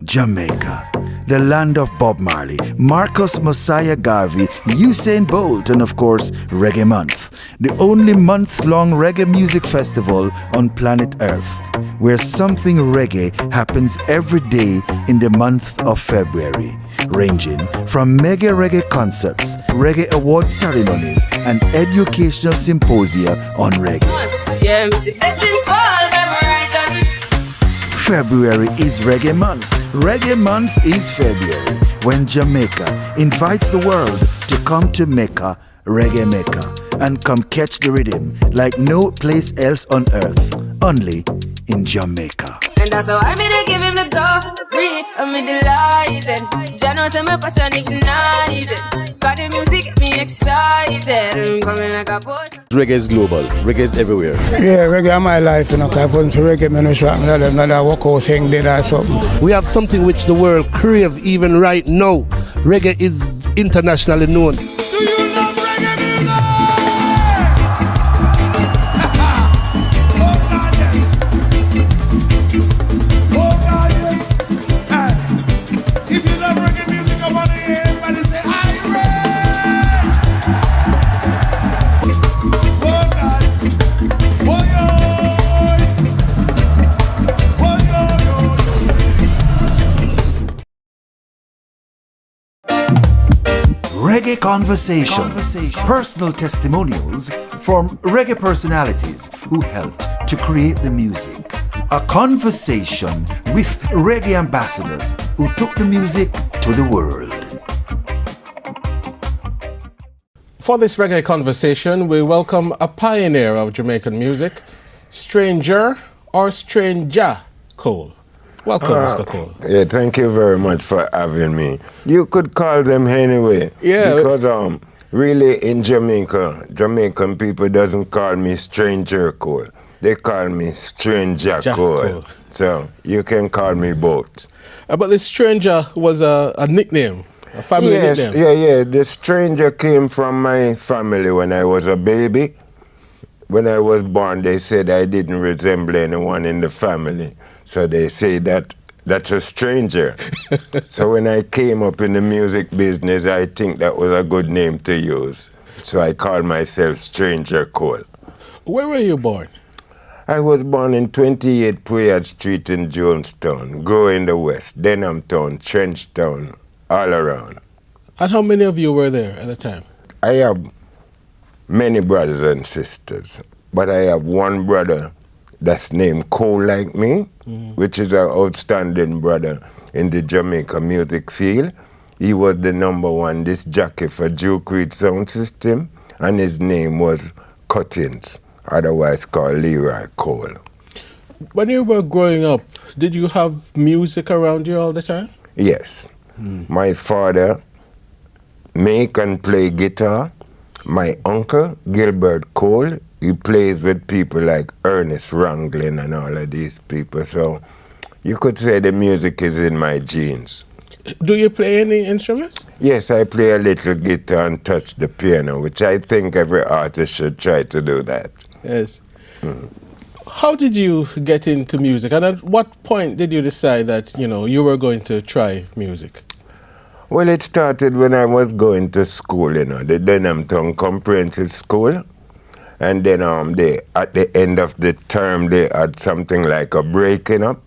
Jamaica, the land of Bob Marley, Marcus Messiah Garvey, Usain Bolt, and of course, Reggae Month, the only month-long reggae music festival on planet Earth, where something reggae happens every day in the month of February, ranging from mega reggae concerts, reggae award ceremonies, and educational symposia on reggae. February is Reggae Month. Reggae Month is February, when Jamaica invites the world to come to Mecca, Reggae Mecca, and come catch the rhythm like no place else on earth, only in Jamaica. And that's how I made to give him the go. Breathe, I'm delighted. Jano say my passion ignited. Got the music get me excited. I'm coming like a boss. Reggae is global. Reggae is everywhere. Yeah, reggae is my life, you know, because I for reggae, I shot me, I walk out saying that or something. We have something which the world crave even right now. Reggae is internationally known. Do you love reggae music? Reggae Conversations, personal testimonials from reggae personalities who helped to create the music. A conversation with reggae ambassadors who took the music to the world. For this reggae conversation, we welcome a pioneer of Jamaican music, Stranjah or Stranjah Cole. Welcome, Mr. Cole. Yeah, thank you very much for having me. You could call them anyway. Yeah. Because really in Jamaica, Jamaican people doesn't call me Stranger Cole. They call me Stranjah Cole. So you can call me both. But the Stranjah was a nickname, a family nickname. Yeah. The Stranger came from my family when I was a baby. When I was born, they said I didn't resemble anyone in the family. So they say that that's a stranger. So when I came up in the music business, I think that was a good name to use. So I called myself Stranjah Cole. Where were you born? I was born in 28 Prayard Street in Jonestown, grew in the West, Denham Town, Trenchtown, all around. And how many of you were there at the time? I have many brothers and sisters, but I have one brother that's named Cole like me, which is an outstanding brother in the Jamaica music field. He was the #1 disc jockey for Duke Creed Sound System, and his name was Cuttins, otherwise called Leroy Cole. When you were growing up, did you have music around you all the time? Yes. My father make and play guitar. My uncle, Gilbert Cole, he plays with people like Ernest Ranglin and all of these people. So you could say the music is in my genes. Do you play any instruments? Yes, I play a little guitar and touch the piano, which I think every artist should try to do that. Yes. How did you get into music? And at what point did you decide that, you were going to try music? Well, it started when I was going to school, the Denham Town Comprehensive School. And then at the end of the term, they had something like a breaking up.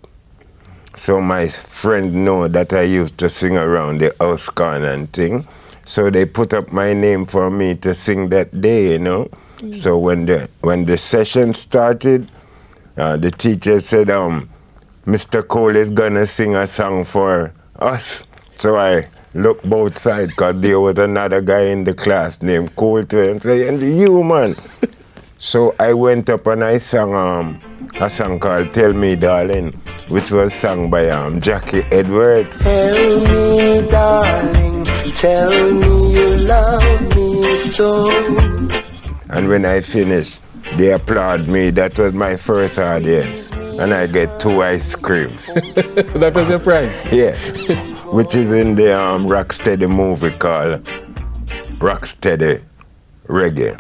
So my friend know that I used to sing around the house corner and thing. So they put up my name for me to sing that day, So when the session started, the teacher said, Mr. Cole is gonna sing a song for us. So I looked both sides, because there was another guy in the class named Cole to him, saying, you man. So I went up and I sang a song called Tell Me Darling, which was sung by Jackie Edwards. Tell me darling, tell me you love me so. And when I finished, they applaud me. That was my first audience. And I get 2 ice cream. That was your prize? Yeah. Which is in the Rocksteady movie called Rocksteady Reggae.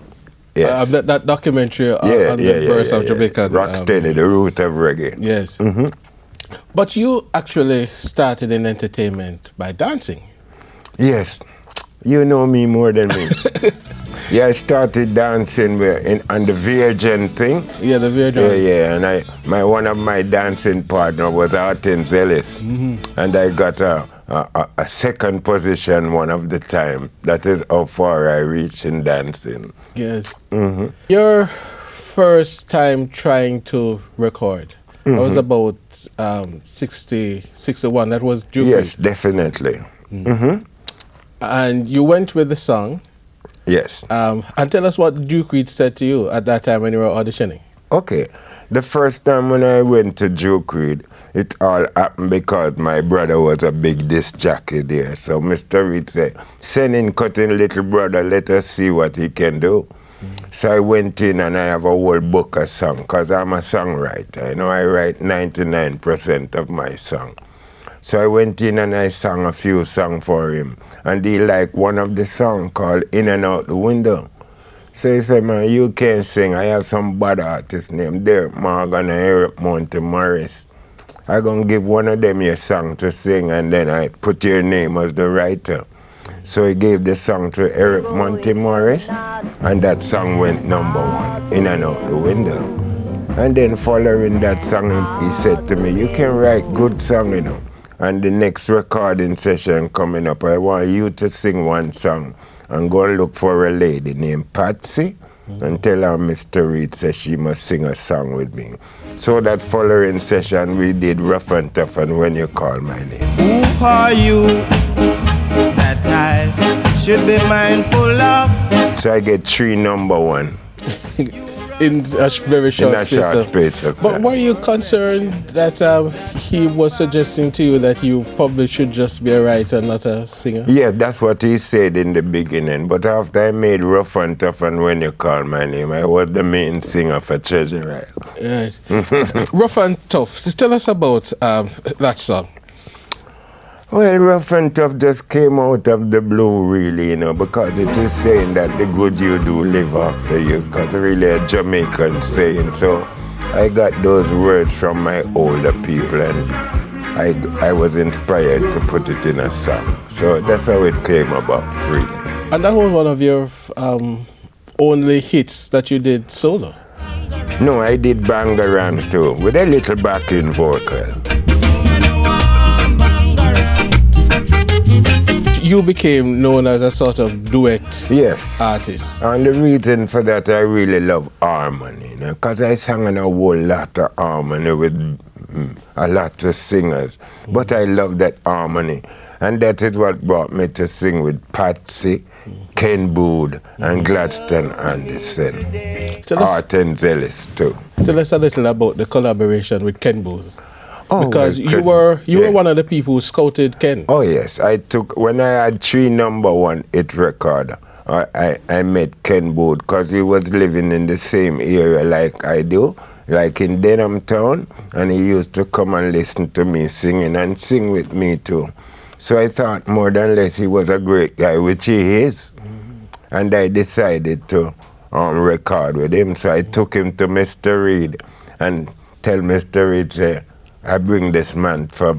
Yes. That documentary on the birth of Jamaica. Rocksteady, the root of reggae. Yes. But you actually started in entertainment by dancing. Yes, you know me more than me. Yeah, I started dancing on the Virgin thing. Yeah, the Virgin. Yeah, and one of my dancing partner was Artens Ellis, and I got a second position one of the time. That is how far I reached in dancing. Yes. Your first time trying to record, that was about 61. That was Duke. Yes, definitely. And you went with the song. Yes. And tell us what Duke Reed said to you at that time when you were auditioning. Okay. The first time when I went to Duke Reed, it all happened because my brother was a big disc jockey there. So Mr. Reed said, send in cutting little brother, let us see what he can do. So I went in and I have a whole book of songs because I'm a songwriter. You know, I write 99% of my song. So I went in and I sang a few songs for him. And he liked one of the songs called In and Out the Window. So he said, man, you can sing. I have some bad artists named Derek Morgan and Eric Monty Morris. I'm going to give one of them your song to sing and then I put your name as the writer. So he gave the song to Eric Monty Morris and that song went #1, In and Out the Window. And then following that song, he said to me, you can write good song, you know. And the next recording session coming up, I want you to sing one song and go look for a lady named Patsy and tell her Mr. Reed says she must sing a song with me. So that following session, we did Rough and Tough and When You Call My Name. Who are you that I should be mindful of? So I get 3 #1. In a very short space of But time. were you concerned that he was suggesting to you that you probably should just be a writer, not a singer? Yeah, that's what he said in the beginning. But after I made Rough and Tough and When You Call My Name, I was the main singer for Treasure Isle. Right. Rough and Tough. Tell us about that song. Well, Rough and Tough just came out of the blue, really, you know, because it is saying that the good you do live after you, because really a Jamaican saying. So I got those words from my older people, and I was inspired to put it in a song. So that's how it came about, really. And that was one of your only hits that you did solo? No, I did Bangarang too, with a little backing vocal. You became known as a sort of duet artist. And the reason for that, I really love harmony, you know, because I sang in a whole lot of harmony with a lot of singers. But I love that harmony. And that is what brought me to sing with Patsy, Ken Bood, and Gladstone Anderson. Artens Ellis too. Tell us a little about the collaboration with Ken Bood. Oh, because you were one of the people who scouted Ken. Oh yes, when I had 3 #1 hit record, I met Ken Bood because he was living in the same area like I do, like in Denham Town, and he used to come and listen to me singing and sing with me too. So I thought more than less he was a great guy, which he is, and I decided to record with him. So I took him to Mr. Reed and tell Mr. Reed, say, I bring this man for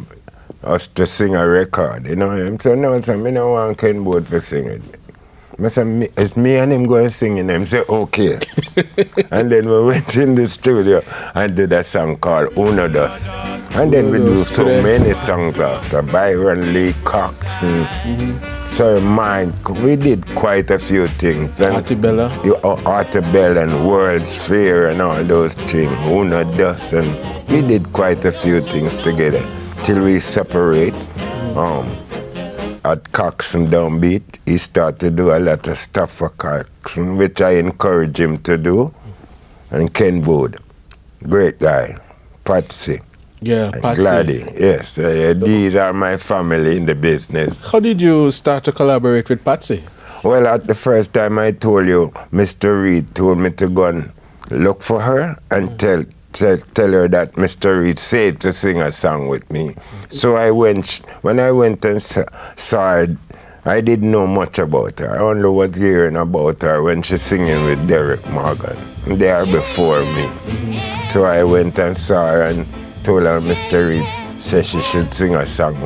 us to sing a record, you know. Him so no, so me no want Ken Bood for singing. I said, it's me and him going singing. Him say, okay. And then we went in the studio and did a song called Uno Dos. And then we do so many songs after. Byron Lee Cox and Sir Mike. We did quite a few things. Artibella. Artibella and World's Fair and all those things. Uno Dos. And we did quite a few things together till we separate. At Coxon Downbeat, he started to do a lot of stuff for Coxon, which I encourage him to do. And Ken Bood, great guy. Patsy. Yeah, Patsy. Gladdy, yes. These are my family in the business. How did you start to collaborate with Patsy? Well, at the first time I told you, Mr. Reed told me to go and look for her and tell her that Mr. Reed said to sing a song with me. So when I went and saw her, I didn't know much about her. I only was hearing about her when she's singing with Derek Morgan. They are before me. So I went and saw her and told her, Mr. Reed said she should sing a song.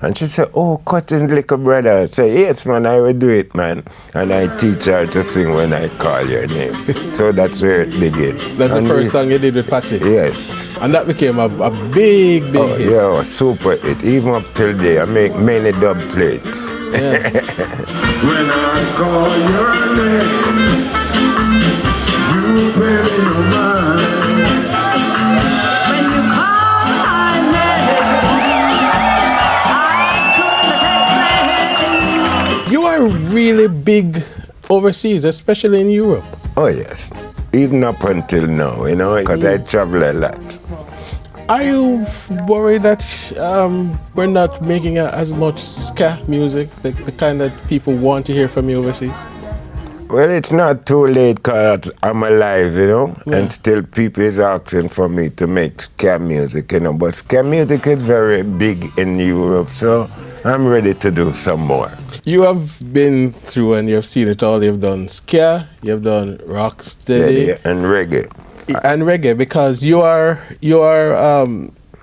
And she said, oh, Cotton little brother. I said, yes, man, I will do it, man. And I teach her to sing when I call your name. So that's where it began. That's the first song you did with Patty? Yes. And that became a big hit. Yeah, super hit. Even up till today, I make many dub plates. Yeah. When I call your name, you pay me no mind. When you call my name, You are really big overseas, especially in Europe. Oh, yes. Even up until now, you know, because I travel a lot. Are you worried that we're not making as much ska music, the kind that people want to hear from you overseas? Well, it's not too late because I'm alive, you know, and still people is asking for me to make ska music, you know. But ska music is very big in Europe, so I'm ready to do some more. You have been through and you've seen it all. You've done ska, you've done rocksteady, and reggae. And reggae, because you are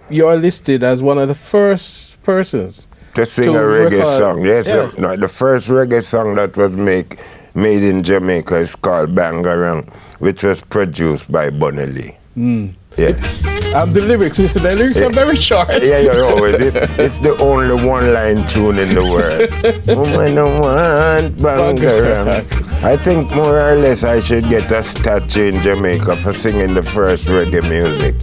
listed as one of the first persons to sing a reggae song. Yes, no, the first reggae song that was made in Jamaica is called Bangarang, which was produced by Bunny Lee. Yes. The lyrics are very short. It's the only one-line tune in the world. Woman don't want Bangarang. I think more or less I should get a statue in Jamaica for singing the first reggae music.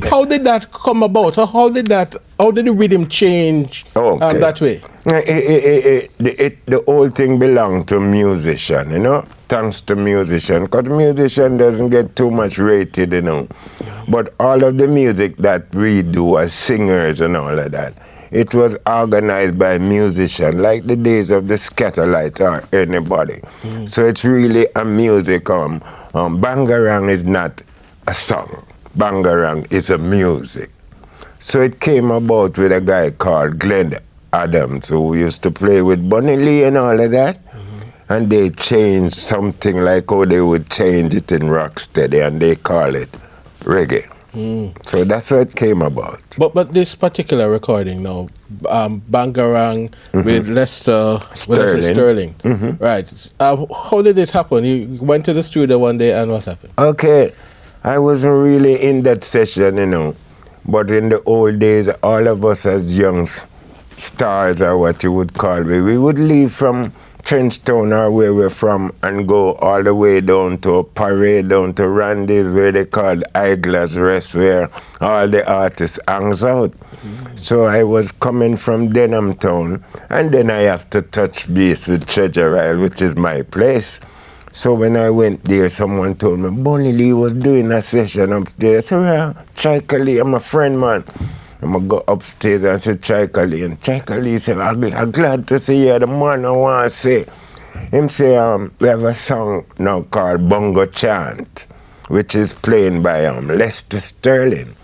How did that come about? How did the rhythm change that way? The whole thing belonged to musician, you know, thanks to musician, because musician doesn't get too much rated, you know. But all of the music that we do as singers and all of that, it was organized by musicians, like the days of the Scatterlight or anybody. So it's really a music. Bangarang is not a song. Bangarang is a music. So it came about with a guy called Glenn Adams, who used to play with Bunny Lee and all of that. And they changed something like how they would change it in rocksteady, and they call it reggae. So that's how it came about. But this particular recording now, Bangarang with Lester Sterling. Right. How did it happen? You went to the studio one day and what happened? Okay. I wasn't really in that session, you know. But in the old days, all of us as young stars, or what you would call me, we would leave from Trenchtown or where we're from and go all the way down to a parade, down to Randy's, where they called Idler's Rest, where all the artists hangs out. So I was coming from Denham Town, and then I have to touch base with Treasure Isle, which is my place. So when I went there, someone told me, Bunny Lee was doing a session upstairs. I said, well, Trika Lee, I'm a friend, man. I'm going to go upstairs and say, Trika Lee. And Trika Lee said, I'm glad to see you, the man I want to say. Him say, we have a song now called Bongo Chant, which is playing by Lester Sterling.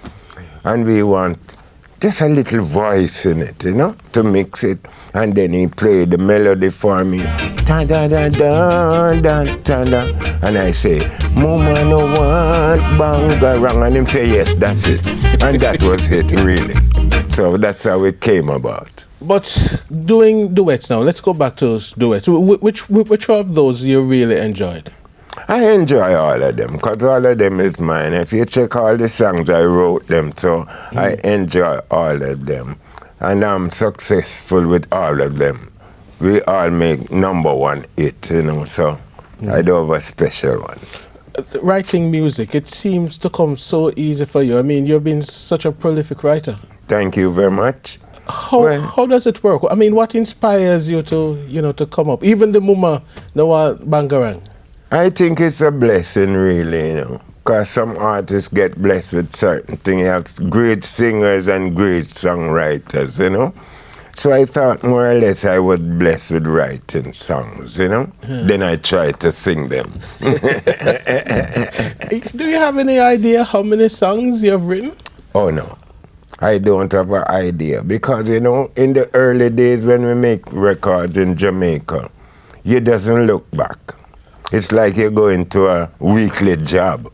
And we want just a little voice in it, you know, to mix it. And then he played the melody for me. Da da da da da da da. And I say, Mama no want Bangarang. And him say, yes, that's it. And that was it, really. So that's how it came about. But doing duets now, let's go back to duets. Which of those you really enjoyed? I enjoy all of them, because all of them is mine. If you check all the songs, I wrote them, so I enjoy all of them. And I'm successful with all of them. We all make #1 hit, you know, so I don't have a special one. Writing music, it seems to come so easy for you. I mean, you've been such a prolific writer. Thank you very much. How does it work? I mean, what inspires you to come up? Even the Muma, Noah Bangarang. I think it's a blessing, really, you know, because some artists get blessed with certain things. You have great singers and great songwriters, you know. So I thought more or less I was blessed with writing songs, you know. Then I tried to sing them. Do you have any idea how many songs you have written? Oh, no. I don't have an idea, because, you know, in the early days when we make records in Jamaica, you doesn't look back. It's like you're going to a weekly job.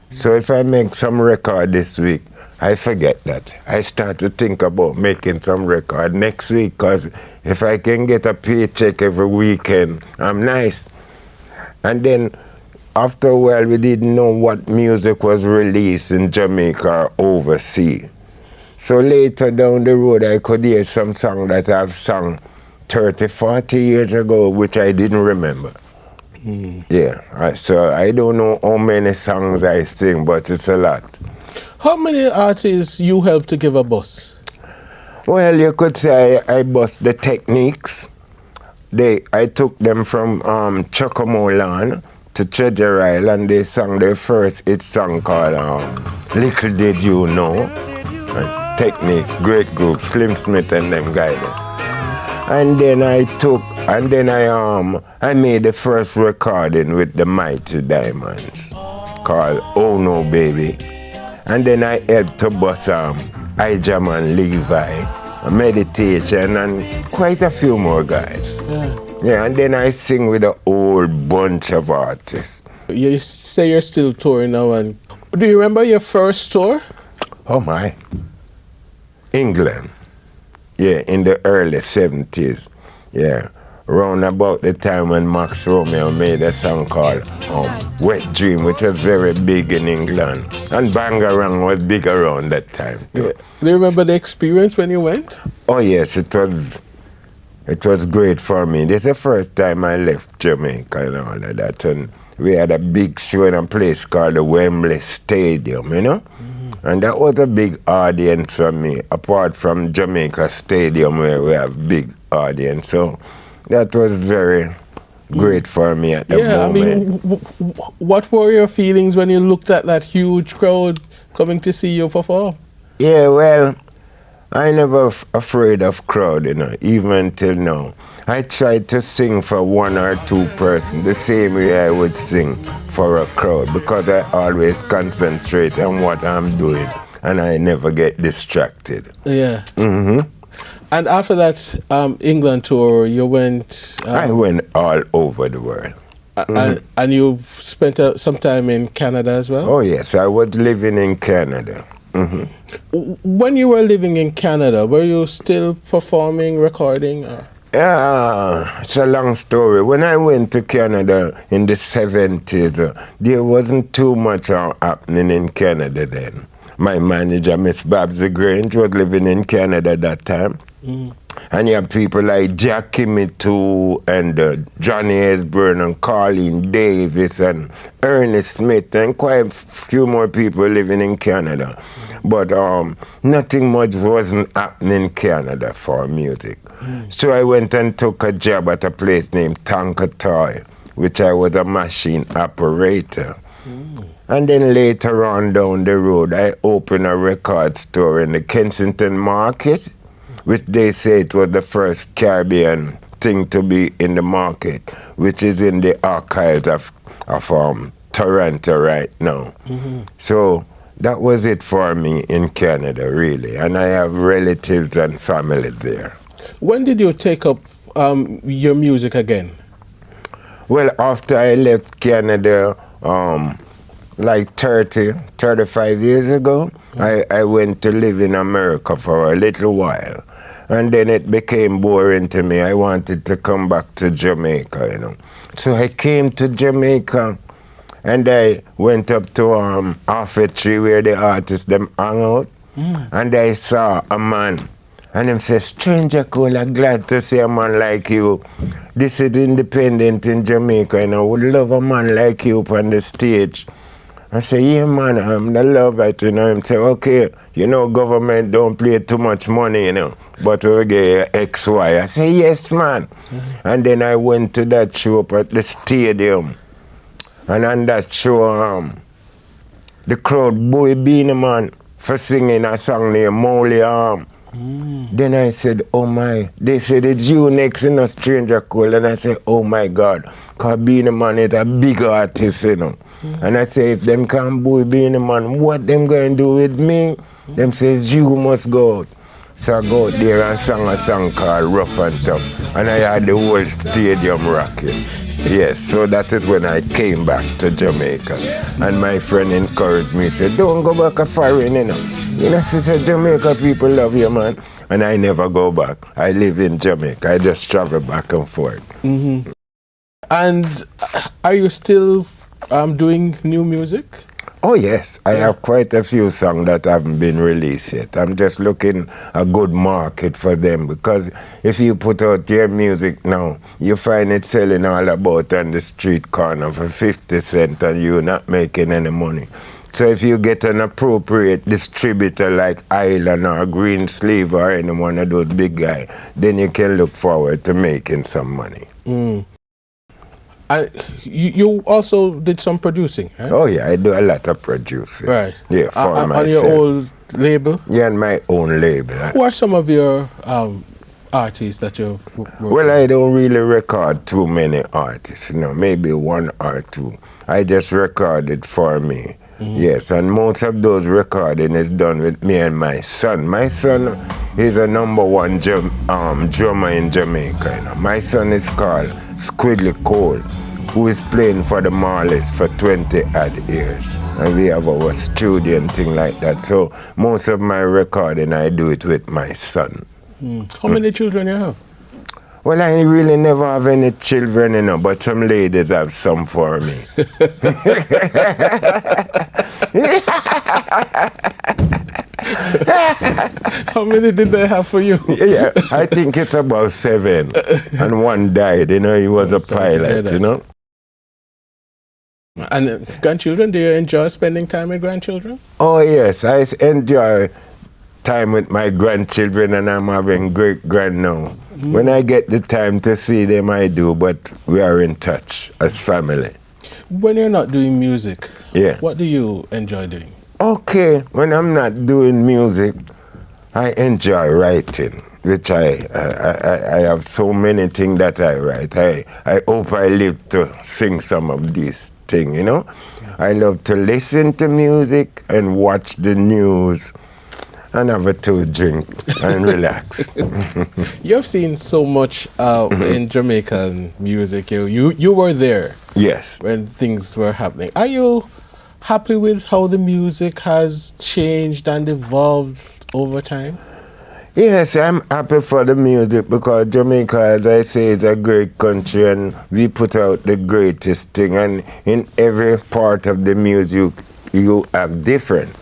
So if I make some record this week, I forget that. I start to think about making some record next week, because if I can get a paycheck every weekend, I'm nice. And then after a while, we didn't know what music was released in Jamaica or overseas. So later down the road, I could hear some song that I've sung 30, 40 years ago, which I didn't remember. Yeah, so I don't know how many songs I sing, but it's a lot. How many artists you help to give a bus? Well, you could say I bust the techniques. I took them from Chocomolan to Treasure Island. They sang their first hit song called Little Did You Know. Techniques, great group, Slim Smith and them guys. And then I made the first recording with the Mighty Diamonds called Oh No Baby. And then I helped to bust Ijaman Levi, Meditation, and quite a few more guys. Yeah, and then I sing with a whole bunch of artists. You say you're still touring now, and do you remember your first tour? Oh my. England. Yeah, in the early 70s. Yeah. Around about the time when Max Romeo made a song called Wet Dream, which was very big in England. And Bangarang was big around that time too. Yeah. Do you remember the experience when you went? Oh yes, it was great for me. This is the first time I left Jamaica and all of that. And we had a big show in a place called the Wembley Stadium, you know? And that was a big audience for me, apart from Jamaica Stadium where we have big audience. So that was very great for me at the moment. I mean, what were your feelings when you looked at that huge crowd coming to see you perform? Yeah, well, I never afraid of crowd, you know, even until now. I tried to sing for one or two persons the same way I would sing for a crowd, because I always concentrate on what I'm doing and I never get distracted. Yeah. And after that England tour, you went... I went all over the world. And you spent some time in Canada as well? Oh yes, I was living in Canada. When you were living in Canada, were you still performing, recording? Or? Yeah, it's a long story. When I went to Canada in the 70s, there wasn't too much happening in Canada then. My manager, Miss Babsy Grange, was living in Canada at that time. And you have people like Jackie Mittoo and Johnny Esburn and Colleen Davis and Ernest Smith and quite a few more people living in Canada. But nothing much wasn't happening in Canada for music. So I went and took a job at a place named Tonka Toy, which I was a machine operator. And then later on down the road, I opened a record store in the Kensington Market, which they say it was the first Caribbean thing to be in the market, which is in the archives of Toronto right now. So that was it for me in Canada, really. And I have relatives and family there. When did you take up your music again? Well, after I left Canada, like 35 years ago, I went to live in America for a little while. And then it became boring to me. I wanted to come back to Jamaica, you know. So I came to Jamaica and I went up to Offertree where the artists them hang out. And I saw a man. And him say, Stranjah Cole, I'm glad to see a man like you. This is independent in Jamaica, and I would love a man like you up on the stage. I say, yeah, man, I love it, you know. Him say, okay, you know, government don't play too much money, you know, but we get XY. I say, yes, man. And then I went to that show up at the stadium. And on that show, the crowd boy being man for singing a song named Molly Arm. Then I said, oh my, they said it's you next in a Stranjah Cole. And I said, oh my God, because Beenie Man is a big artist, you know. And I say, if them can't boy Beenie Man, what them going to do with me? Them says, you must go out. So I go out there and sang a song called Rough and Tough, and I had the whole stadium rocking. Yes, so that is when I came back to Jamaica. And my friend encouraged me, said, don't go back a foreign, you know. You know, she said, Jamaica people love you, man. And I never go back. I live in Jamaica. I just travel back and forth. Mm-hmm. And are you still doing new music? Oh yes, I have quite a few songs that haven't been released yet. I'm just looking a good market for them, because if you put out your music now, you find it selling all about on the street corner for 50 cents and you're not making any money. So if you get an appropriate distributor like Island or Green Sleeve or any one of those big guys, then you can look forward to making some money. Mm. You also did some producing, right? Oh yeah, I do a lot of producing. Right. Yeah, for myself. On your old label? Yeah, on my own label. Who are some of your artists that you work with? Well, I don't really record too many artists, you know, maybe one or two. I just recorded for me. Mm-hmm. Yes, and most of those recording is done with me and my son. My son is a #1 drummer in Jamaica. You know. My son is called Squidly Cole, who is playing for the Marleys for 20 odd years. And we have our studio and thing like that. So most of my recording, I do it with my son. How many children you have? Well, I really never have any children, you know, but some ladies have some for me. How many did they have for you? Yeah, I think it's about 7. And one died, you know, he was a pilot, you know. And grandchildren, do you enjoy spending time with grandchildren? Oh, yes, I enjoy time with my grandchildren, and I'm having great-grand now. Mm. When I get the time to see them, I do, but we are in touch as family. When you're not doing music, yeah, what do you enjoy doing? Okay, when I'm not doing music, I enjoy writing, which I have so many things that I write. I hope I live to sing some of these things, you know? I love to listen to music and watch the news and have a drink and relax. You've seen so much in Jamaican music. You were there. Yes. When things were happening. Are you happy with how the music has changed and evolved over time? Yes, I'm happy for the music, because Jamaica, as I say, is a great country and we put out the greatest thing, and in every part of the music you have different.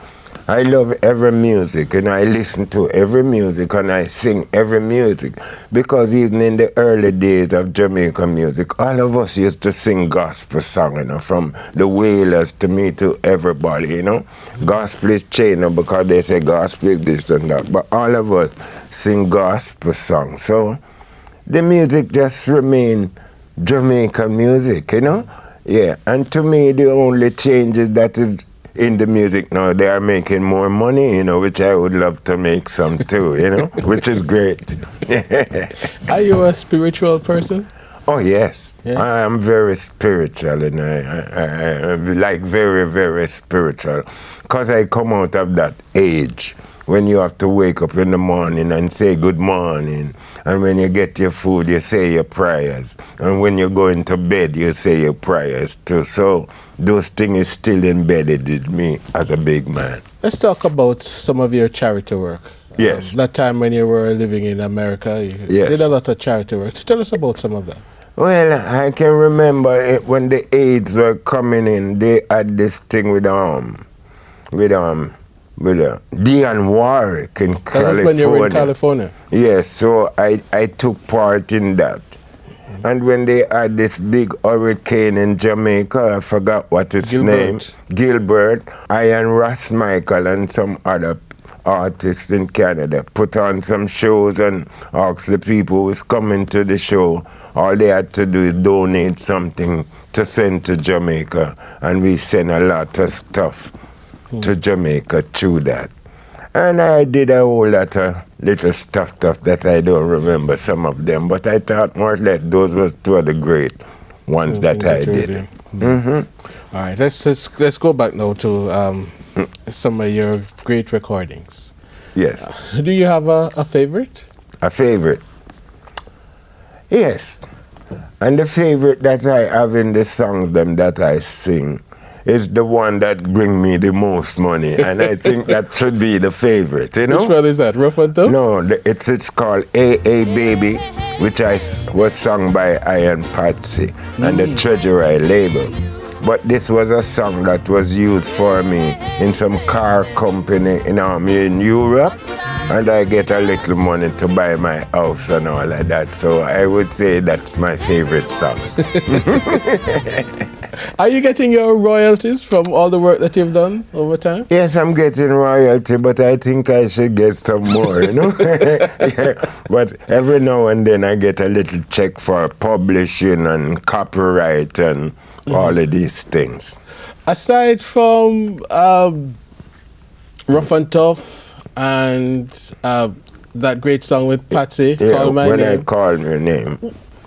I love every music, and I listen to every music, and I sing every music, because even in the early days of Jamaican music, all of us used to sing gospel song, you know, from the Wailers to me to everybody, you know. Gospel is changing because they say gospel is this and that, but all of us sing gospel songs. So the music just remain Jamaican music, you know. Yeah, and to me the only changes that is in the music now, they are making more money, you know, which I would love to make some too, you know, which is great. Are you a spiritual person? Oh, yes. Yeah. I am very spiritual, and I like very, very spiritual, because I come out of that age when you have to wake up in the morning and say good morning, and when you get your food, you say your prayers, and when you go into bed, you say your prayers too. So those things is still embedded in me as a big man. Let's talk about some of your charity work. Yes. That time when you were living in America, you did a lot of charity work. Tell us about some of that. Well, I can remember when the AIDS were coming in, they had this thing with Dionne Warwick in California. That was when you were in California? Yes, so I took part in that. And when they had this big hurricane in Jamaica, I forgot what its name. Gilbert. I and Ross Michael and some other artists in Canada put on some shows and asked the people who was coming to the show, all they had to do is donate something to send to Jamaica. And we sent a lot of stuff to Jamaica through that. And I did a whole lot of little stuff that I don't remember some of them, but I thought more or less those were two of the great ones that I did. All right, let's go back now to some of your great recordings. Yes. Do you have a favorite? A favorite? Yes. And the favorite that I have in the songs them that I sing is the one that bring me the most money, and I think that should be the favorite, you know? Which one is that, Rough and Tough? No, it's called AA Baby, which was sung by Ian Patsy and the Treasury label. But this was a song that was used for me in some car company in Europe, and I get a little money to buy my house and all of that. So I would say that's my favorite song. Are you getting your royalties from all the work that you've done over time? Yes, I'm getting royalty, but I think I should get some more, you know? Yeah. But every now and then I get a little check for publishing and copyright and all of these things. Aside from Rough and Tough and that great song with Patsy, Call My when Name, I call your name.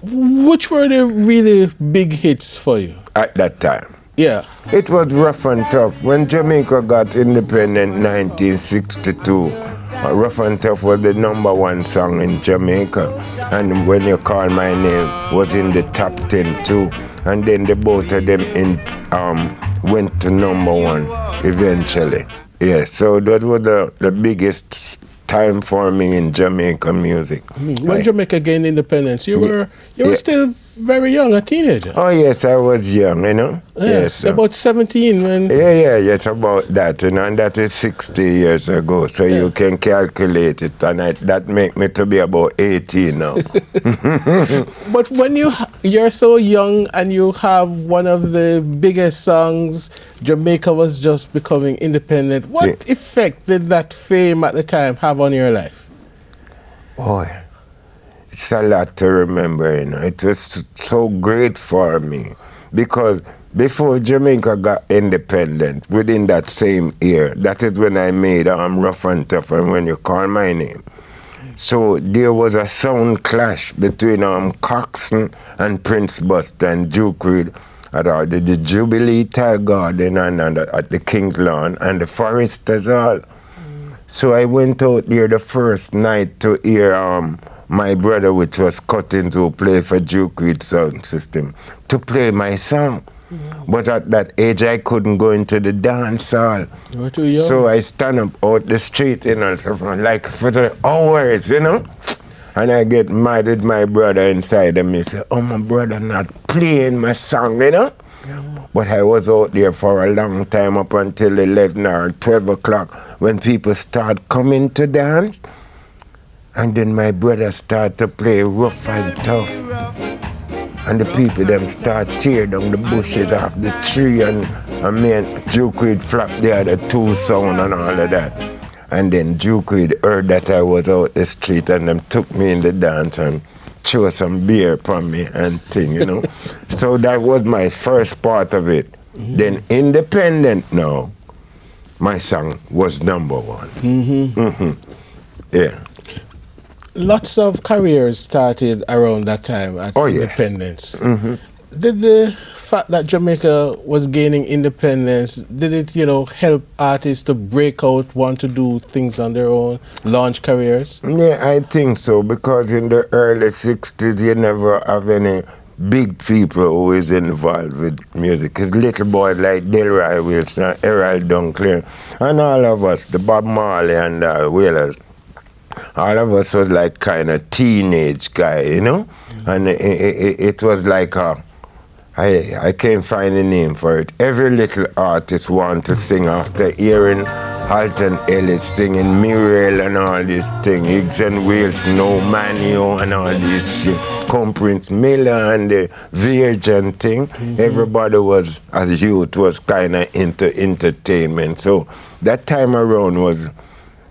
which were the really big hits for you? At that time. Yeah. It was Rough and Tough. When Jamaica got independent in 1962, Rough and Tough was the #1 song in Jamaica. And When You Call My Name was in the top 10 too. And then the both of them went to #1 eventually. Yeah, so that was the biggest time for me in Jamaica music. When Jamaica gained independence, you were still very young, a teenager. Oh yes, I was young, you know. Yeah, Yes. about 17 when. Yes, about that, you know, and that is 60 years ago. So you can calculate it, and that make me to be about 18 now. But when you're so young and you have one of the biggest songs, Jamaica was just becoming independent. What effect did that fame at the time have on your life? Boy, it's a lot to remember, you know. It was so great for me because before Jamaica got independent, within that same year, that is when I made Rough and Tough and When You Call My Name. So there was a sound clash between Coxsone and Prince Buster and Duke Reid at the Jubilee Tile Garden and at the King's Lawn and the Foresters Hall. So I went out there the first night to hear my brother, which was cutting to play for Duke Reid sound system, to play my song. But at that age, I couldn't go into the dance hall. You were too young. So I stand up out the street, you know, like for the hours, you know. And I get mad at my brother inside and he say, oh, my brother not playing my song, you know. But I was out there for a long time, up until 11 or 12 o'clock, when people start coming to dance. And then my brother start to play Rough and Tough. And the people them start tear down the bushes off the tree, and me and Duke Reid flap the other two sound and all of that. And then Duke Reid heard that I was out the street, and them took me in the dance and threw some beer upon me and thing, you know. So that was my first part of it. Then independent now, my song was #1. Yeah. Lots of careers started around that time at independence. Yes. Did the fact that Jamaica was gaining independence, did it, help artists to break out, want to do things on their own, launch careers? Yeah, I think so, because in the early 60s, you never have any big people who is involved with music. It's little boys like Delroy Wilson, Errol Dunclear, and all of us, the Bob Marley and Wailers. All of us was like kind of teenage guy, you know? And it was like I can't find a name for it. Every little artist want to sing after hearing Alton Ellis singing Muriel and all these things, Higgs and Wales, No Manio and all these things, Prince Miller and the Virgin thing. Everybody was, as youth, was kind of into entertainment. So that time around was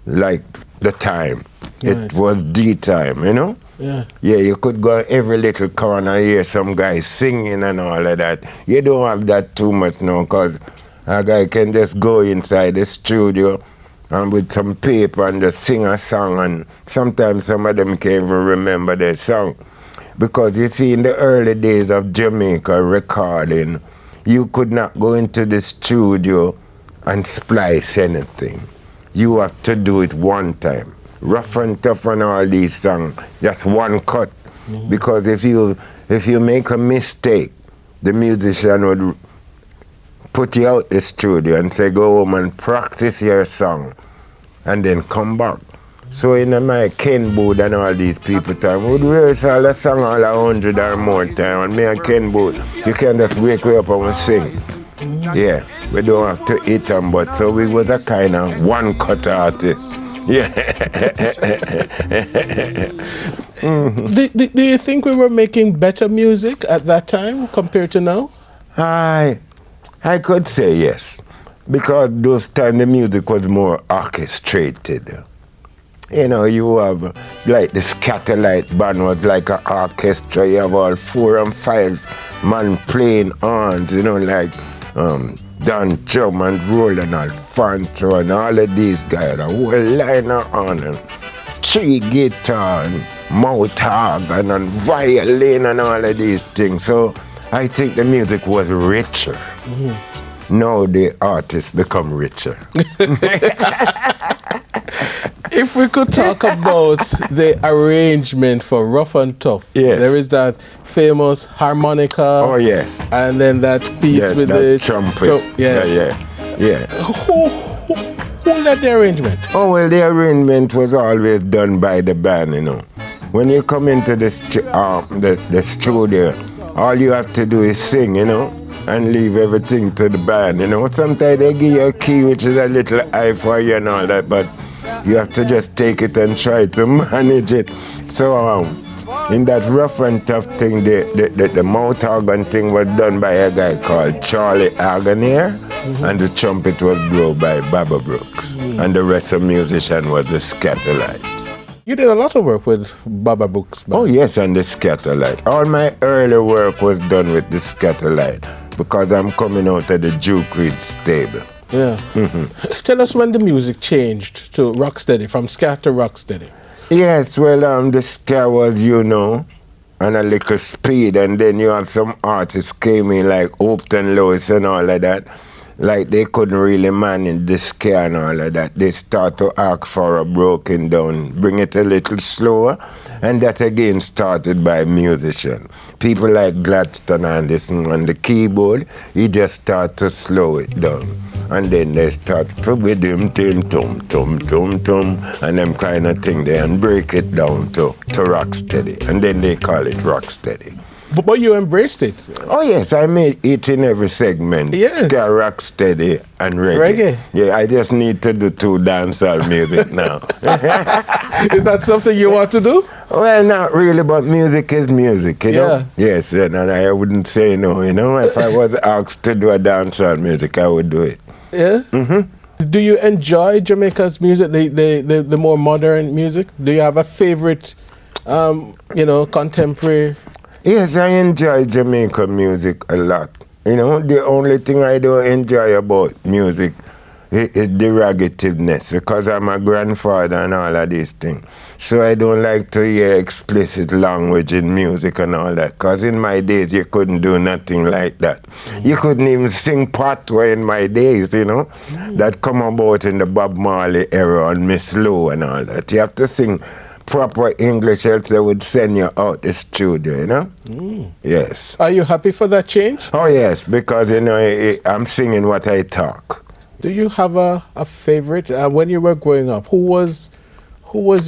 like the time. Right. It was the time, you know? Yeah. Yeah, you could go every little corner, hear some guys singing and all of that. You don't have that too much now, because a guy can just go inside the studio and with some paper and just sing a song, and sometimes some of them can't even remember their song. Because you see, in the early days of Jamaica recording, you could not go into the studio and splice anything. you have to do it one time. Rough and Tough and all these songs, just one cut. Because if you make a mistake, the musician would put you out the studio and say, go home and practice your song and then come back. So in my Ken Booth and all these people time, we would rehearse all the song all 100 or more time. And me and Ken Booth, you can just wake me up and we sing. Yeah, we don't have to hit them, but so we was a kind of one-cut artist. Yeah. Do you think we were making better music at that time compared to now? I could say yes, because those times the music was more orchestrated. You know, you have like the Scatterlight band was like an orchestra. You have all 4 and 5 man playing horns, you know, like Dan Drum and Roland Alfonso and all of these guys, a whole line of horn and 3 guitar and mouth organ and violin and all of these things. So I think the music was richer. Now the artists become richer. If we could talk about the arrangement for Rough and Tough. Yes. There is that famous harmonica. Oh, yes. And then that piece with that the trumpet. Yeah. Who led the arrangement? Oh, well, the arrangement was always done by the band, you know. When you come into the studio, all you have to do is sing, you know, and leave everything to the band, you know. Sometimes they give you a key, which is a little high for you and all that, but you have to just take it and try to manage it. So in that Rough and Tough thing, the mouth organ thing was done by a guy called Charlie Agonier, and the trumpet was blown by Baba Brooks, and the rest of the musician was the Scatterlight. You did a lot of work with Baba Brooks band. Oh yes, and the Scatterlight. All my early work was done with the Scatterlight because I'm coming out of the Duke Reed stable. Yeah. Tell us when the music changed to rocksteady, from ska to rocksteady. Yes, well, the ska was, you know, and a little speed, and then you have some artists came in like Upton Lewis and all of that. Like they couldn't really manage the ska and all of that. They start to ask for a broken down, bring it a little slower, and that again started by musician. People like Gladstone Anderson on the keyboard, he just start to slow it down. And then they start to with him tum tum tum tum tum and them kind of thing there and break it down to rocksteady. And then they call it rocksteady. But you embraced it. Oh yes, I made it in every segment. Yes. Ska, rocksteady, and reggae. Yeah, I just need to do 2 dancehall music now. Is that something you want to do? Well, not really, but music is music, you know? Yes, and I wouldn't say no, you know? If I was asked to do a dancehall music, I would do it. Yeah? Do you enjoy Jamaica's music, the more modern music? Do you have a favorite, contemporary? Yes, I enjoy Jamaica music a lot. You know, the only thing I don't enjoy about music is derogativeness, because I'm a grandfather and all of these things. So I don't like to hear explicit language in music and all that, because in my days you couldn't do nothing like that. You couldn't even sing patois in my days, you know, that come about in the Bob Marley era and Miss Lou and all that. You have to sing proper English, else they would send you out the studio, you know? Yes. Are you happy for that change? Oh yes, because, you know, I'm singing what I talk. Do you have a favorite? When you were growing up, who was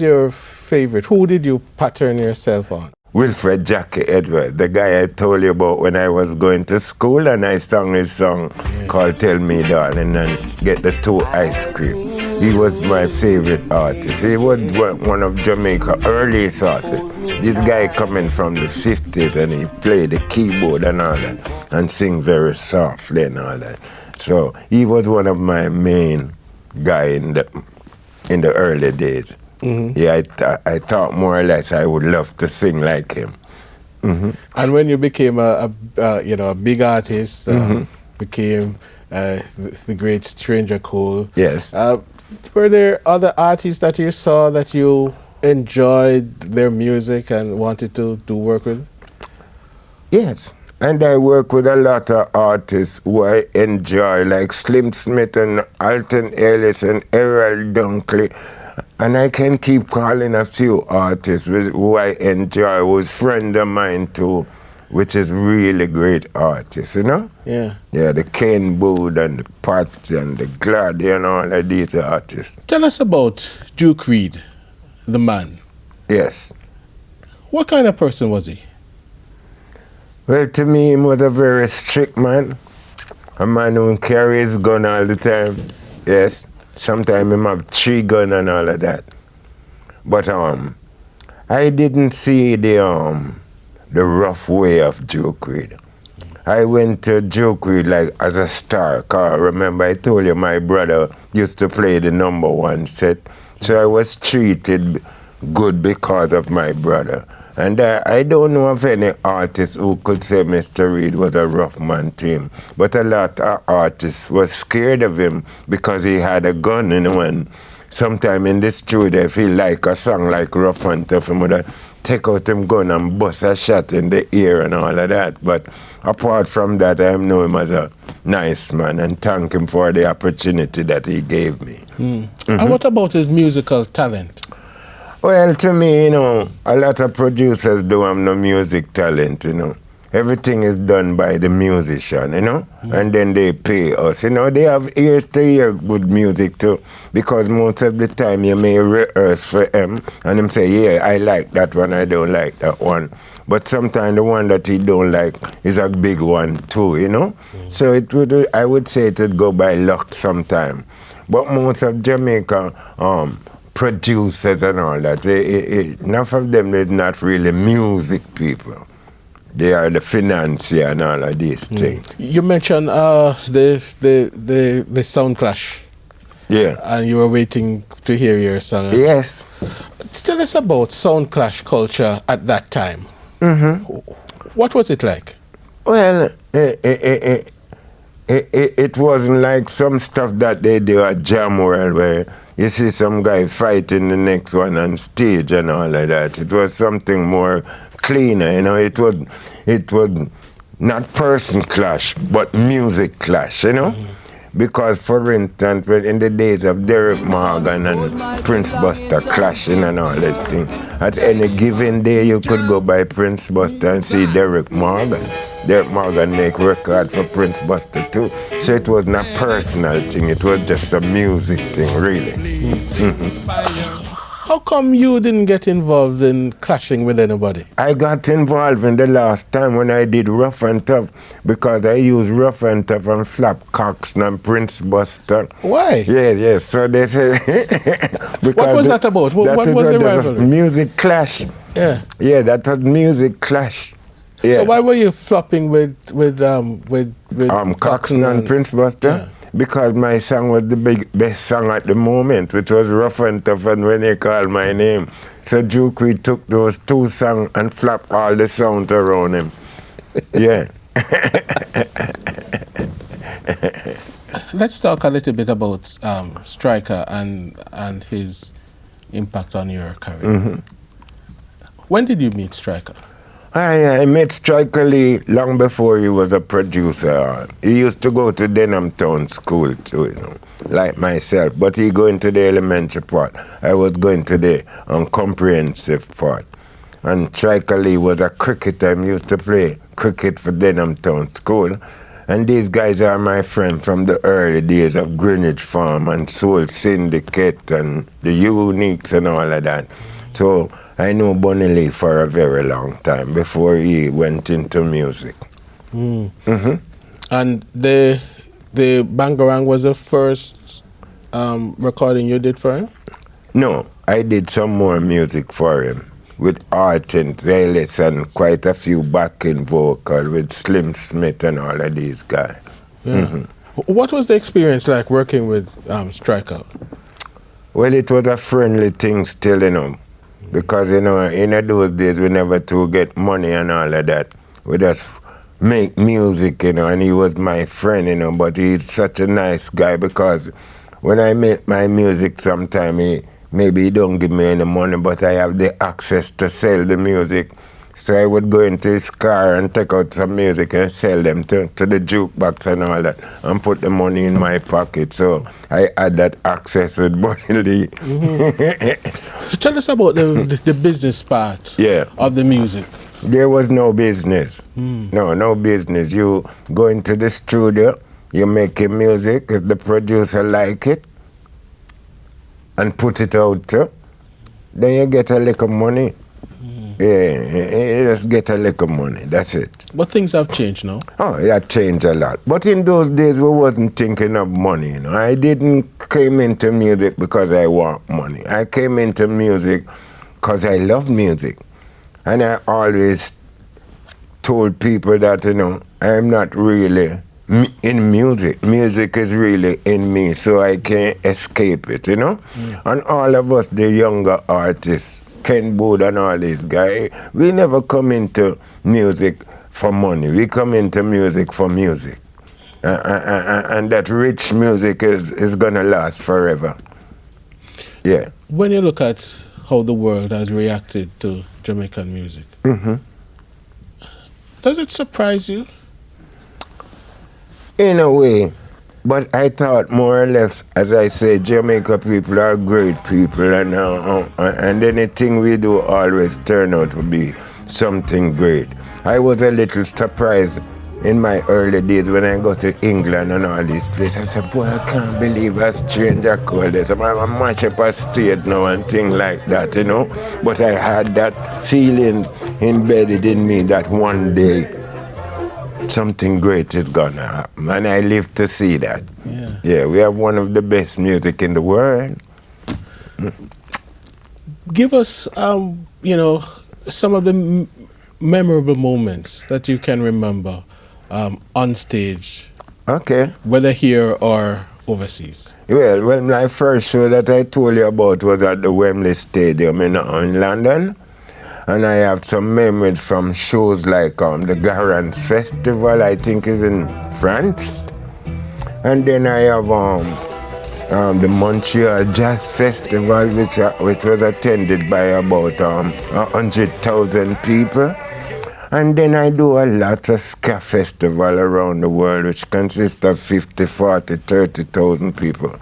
your favorite? Who did you pattern yourself on? Wilfred Jackie Edward, the guy I told you about when I was going to school, and I sang his song called Tell Me Darling and Get the 2 Ice Cream. He was my favorite artist. He was one of Jamaica's earliest artists. This guy coming from the 50s, and he played the keyboard and all that, and sing very softly and all that. So he was one of my main guys in the early days. Yeah, I thought more or less I would love to sing like him. And when you became a big artist, became the great Stranjah Cole. Yes. Were there other artists that you saw that you enjoyed their music and wanted to do work with? Yes. And I work with a lot of artists who I enjoy, like Slim Smith and Alton Ellis and Errol Dunkley. And I can keep calling a few artists who I enjoy, who's friend of mine too, which is really great artists, you know? Yeah. Yeah, the Ken Bood and the Pat and the Glad and all of these artists. Tell us about Duke Reid, the man. Yes. What kind of person was he? Well, to me, he was a very strict man. A man who carry his gun all the time. Yes. Sometimes he have 3 guns and all of that. But I didn't see the rough way of Duke Reid. I went to Duke Reid like as a star. Cause remember I told you my brother used to play the #1 set. So I was treated good because of my brother. And I don't know of any artist who could say Mr. Reid was a rough man to him. But a lot of artists were scared of him because he had a gun, you know, and sometime in the studio, if he like a song like Rough and Tough, he would take out him gun and bust a shot in the ear and all of that. But apart from that, I know him as a nice man and thank him for the opportunity that he gave me. And what about his musical talent? Well, to me, you know, a lot of producers don't have no music talent, you know. Everything is done by the musician, you know, and then they pay us. You know, they have ears to hear good music too, because most of the time you may rehearse for them, and them say, yeah, I like that one, I don't like that one. But sometimes the one that he don't like is a big one too, you know. So it would, I would say it would go by luck sometime. But most of Jamaica, producers and all that, enough of them is not really music people. They are the financier and all of these things. You mentioned the sound clash. Yeah. And you were waiting to hear your song. Yes. Tell us about sound clash culture at that time. What was it like? Well, it wasn't like some stuff that they do at Jam World where you see some guy fighting the next one on stage and all of that. It was something more cleaner, you know. It was not person clash, but music clash, you know. Because, for instance, in the days of Derek Morgan and Prince Buster clashing and all this thing, at any given day you could go by Prince Buster and see Derek Morgan. Derek Morgan make record for Prince Buster too. So it wasn't a personal thing, it was just a music thing, really. How come you didn't get involved in clashing with anybody? I got involved in the last time when I did Rough and Tough, because I used Rough and Tough and Flap Coxsone and Prince Buster. Why? Yes. So they say... what was that about? What was the rivalry? Music clash. Yeah. Yeah, that was music clash. Yeah. So why were you flopping with Coxsone and Prince Buster? Yeah. Because my song was the best song at the moment, which was Rough and Tough and When They Call My Name. So Duke Reid took those 2 songs and flapped all the sounds around him. Yeah. Let's talk a little bit about Striker and his impact on your career. When did you meet Striker? I met Striker Lee long before he was a producer. He used to go to Denham Town School too, you know, like myself. But he going to the elementary part. I was going to the comprehensive part. And Striker Lee was a cricketer. He used to play cricket for Denham Town School. And these guys are my friends from the early days of Greenwich Farm and Soul Syndicate and the Uniques and all of that. So I knew Bunny Lee for a very long time before he went into music. And the Bangarang was the first recording you did for him? No, I did some more music for him with Art and Zealous and quite a few backing vocal with Slim Smith and all of these guys. Yeah. What was the experience like working with Striker? Well, it was a friendly thing still, you know. Because, you know, in those days, we never to get money and all of that. We just make music, you know, and he was my friend, you know, but he's such a nice guy because when I make my music sometime, maybe he don't give me any money, but I have the access to sell the music. So I would go into his car and take out some music and sell them to the jukebox and all that and put the money in my pocket. So I had that access with Bunny Lee. Tell us about the business part of the music. There was no business. No business. You go into the studio, you make your music, if the producer like it, and put it out too, then you get a little money. Yeah, you just get a little money, that's it. But things have changed now. Oh, it had changed a lot. But in those days, we wasn't thinking of money, you know. I didn't came into music because I want money. I came into music because I love music. And I always told people that, you know, I'm not really in music. Music is really in me, so I can't escape it, you know. And all of us, the younger artists, Ken Bood and all these guys, we never come into music for money. We come into music for music. And that rich music is going to last forever. Yeah. When you look at how the world has reacted to Jamaican music, does it surprise you? In a way. But I thought more or less, as I say, Jamaica people are great people, and anything we do always turn out to be something great. I was a little surprised in my early days when I got to England and all these places. I said, boy, I can't believe a Stranjah called this. I'm match up a state now and things like that, you know. But I had that feeling embedded in me that one day something great is gonna happen, and I live to see that. Yeah, we have one of the best music in the world. Give us, you know, some of the memorable moments that you can remember on stage. Okay. Whether here or overseas. Well, my first show that I told you about was at the Wembley Stadium in London. And I have some memories from shows like the Garance Festival, I think is in France. And then I have the Montreal Jazz Festival, which was attended by about 100,000 people. And then I do a lot of ska festival around the world, which consists of 50, 40, 30,000 people.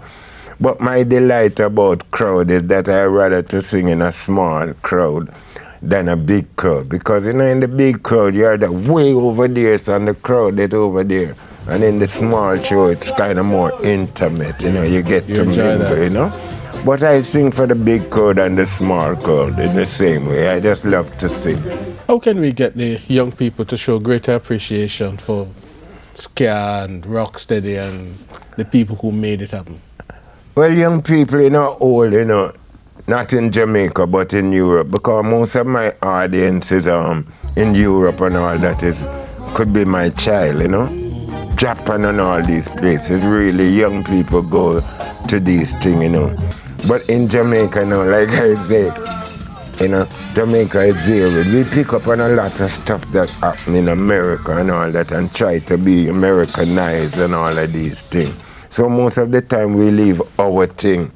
But my delight about crowd is that I rather to sing in a small crowd than a big crowd, because you know in the big crowd you're way over there, so and the crowd is over there, and in the small show it's kind of more intimate, you know, you get to mingle, you know. But I sing for the big crowd and the small crowd in the same way. I just love to sing. How can we get the young people to show greater appreciation for ska and rocksteady and the people who made it happen? Well, young people, you know, old, you know, not in Jamaica, but in Europe, because most of my audience is in Europe and all that could be my child, you know. Japan and all these places, really young people go to these things, you know. But in Jamaica, you know, like I said, you know, Jamaica is varied. We pick up on a lot of stuff that happen in America and all that and try to be Americanized and all of these things. So most of the time we leave our thing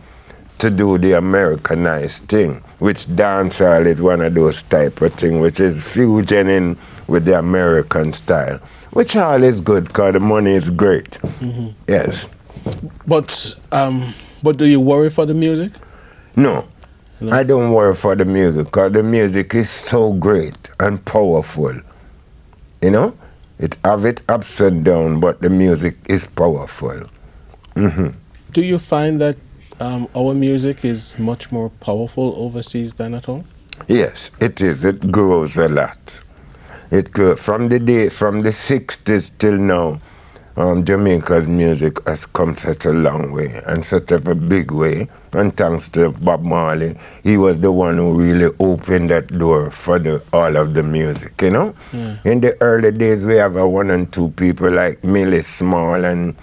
to do the Americanized thing, which dancehall is one of those type of thing, which is fusioning with the American style, which all is good because the money is great. Yes. But do you worry for the music? No, I don't worry for the music because the music is so great and powerful. You know, it have its ups and downs, but the music is powerful. Do you find that our music is much more powerful overseas than at home? Yes, it is. It grows a lot. It grows from the 60s till now. Jamaica's music has come such a long way and such a big way. And thanks to Bob Marley, he was the one who really opened that door for all of the music, you know? In the early days, we have one and two people like Millie Small and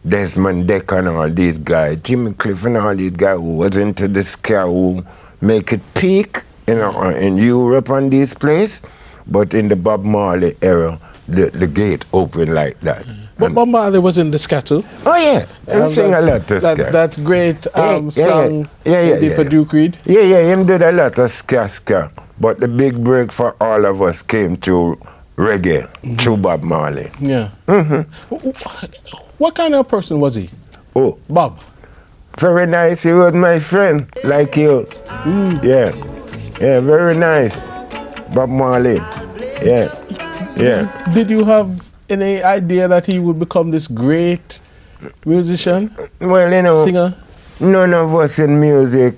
Desmond Deck and all these guys, Jimmy Cliff and all these guys who was into the ska, who make it peak, you know, in Europe and these places. But in the Bob Marley era, the gate opened like that. But Bob Marley was in the ska too. Oh yeah, he sing a lot of ska. That great song yeah. for Duke Reed. Yeah, him did a lot of ska. But the big break for all of us came through reggae, through Bob Marley. Yeah. What kind of person was he? Oh, Bob. very nice. He was my friend, like you. Yeah, yeah, very nice. Bob Marley. Yeah, yeah. Did you have any idea that he would become this great musician? Well, you know, singer? None of us in music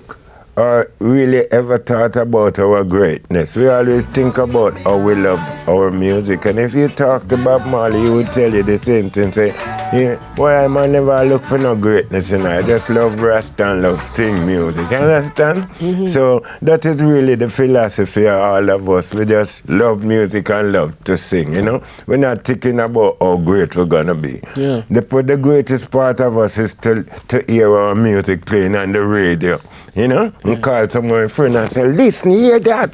really ever thought about our greatness. We always think about how we love our music. And if you talk to Bob Marley, he would tell you the same thing. Say, yeah, well, I might never look for no greatness, you know. I just love Rasta and love sing music. You understand? So that is really the philosophy of all of us. We just love music and love to sing, you know. We're not thinking about how great we're gonna be. Yeah. The greatest part of us is to hear our music playing on the radio, you know, and call someone friend and say, listen, hear that.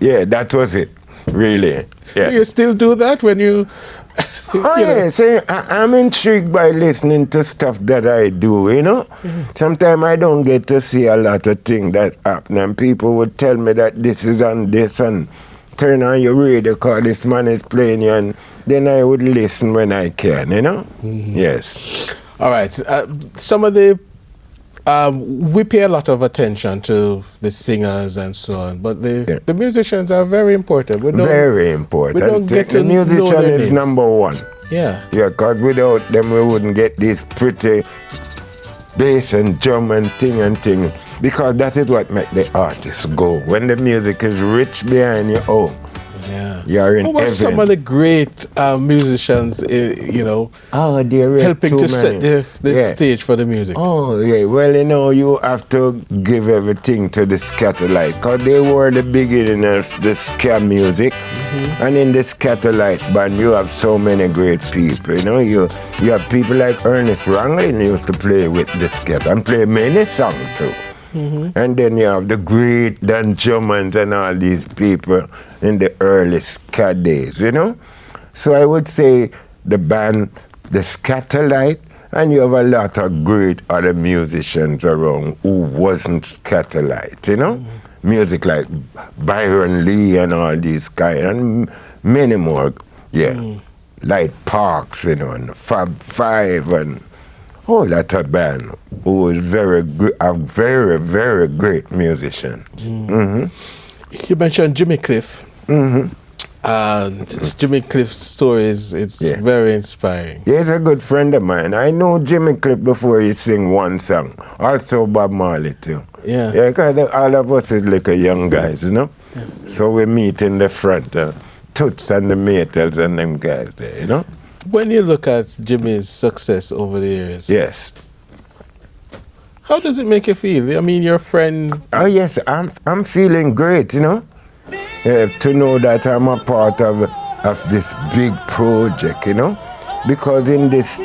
Yeah, that was it, really. Yeah. Do you still do that when you... Oh, yes, I'm intrigued by listening to stuff that I do, you know. Sometimes I don't get to see a lot of things that happen, and people would tell me that this is on this, and turn on your radio because this man is playing you, and then I would listen when I can, you know. Yes. All right. Some of the... we pay a lot of attention to the singers and so on, but the musicians are very important. Very important. We don't get to the musician know their is names. number one. Yeah. Yeah, because without them we wouldn't get this pretty bass and drum and thing. Because that is what make the artist go. When the music is rich behind you, yeah, you're in Who were heaven. some of the great musicians, you know, there helping to set the stage for the music? Oh, yeah. Well, you know, you have to give everything to the Scatterlight, because they were the beginning of the ska music. And in the Scatterlight band, you have so many great people. You know, you have people like Ernest Ranglin used to play with the scat and play many songs too. And then you have the great Dan Drummond and all these people in the early ska days, you know? So I would say the band, the Scatterlight, and you have a lot of great other musicians around who wasn't Scatterlight, you know? Music like Byron Lee and all these guys, and many more, Light Parks, you know, and Fab Five, and whole lot of band who is very very great musicians. You mentioned Jimmy Cliff. And Jimmy Cliff's stories, it's very inspiring. He's a good friend of mine. I know Jimmy Cliff before he sing one song. Also Bob Marley too. Yeah, because all of us is like a young guys, you know. So we meet in the front, Toots and the Maytals and them guys there, you know. When you look at Jimmy's success over the years, yes, how does it make you feel? I mean, your friend. Oh yes, I'm feeling great, you know. To know that I'm a part of this big project, you know, because in this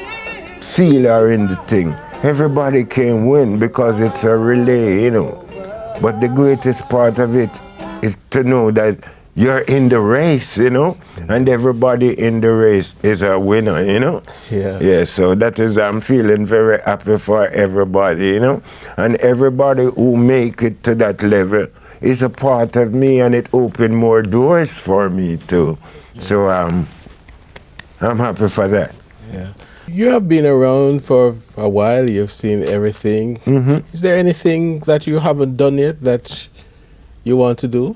field or in the thing, everybody can win because it's a relay, you know. But the greatest part of it is to know that you're in the race, you know, and everybody in the race is a winner, you know. Yeah, so that is, I'm feeling very happy for everybody, you know, and everybody who make it to that level is a part of me, and it opened more doors for me too. So I'm happy for that. Yeah. You have been around for a while, you've seen everything. Is there anything that you haven't done yet that you want to do?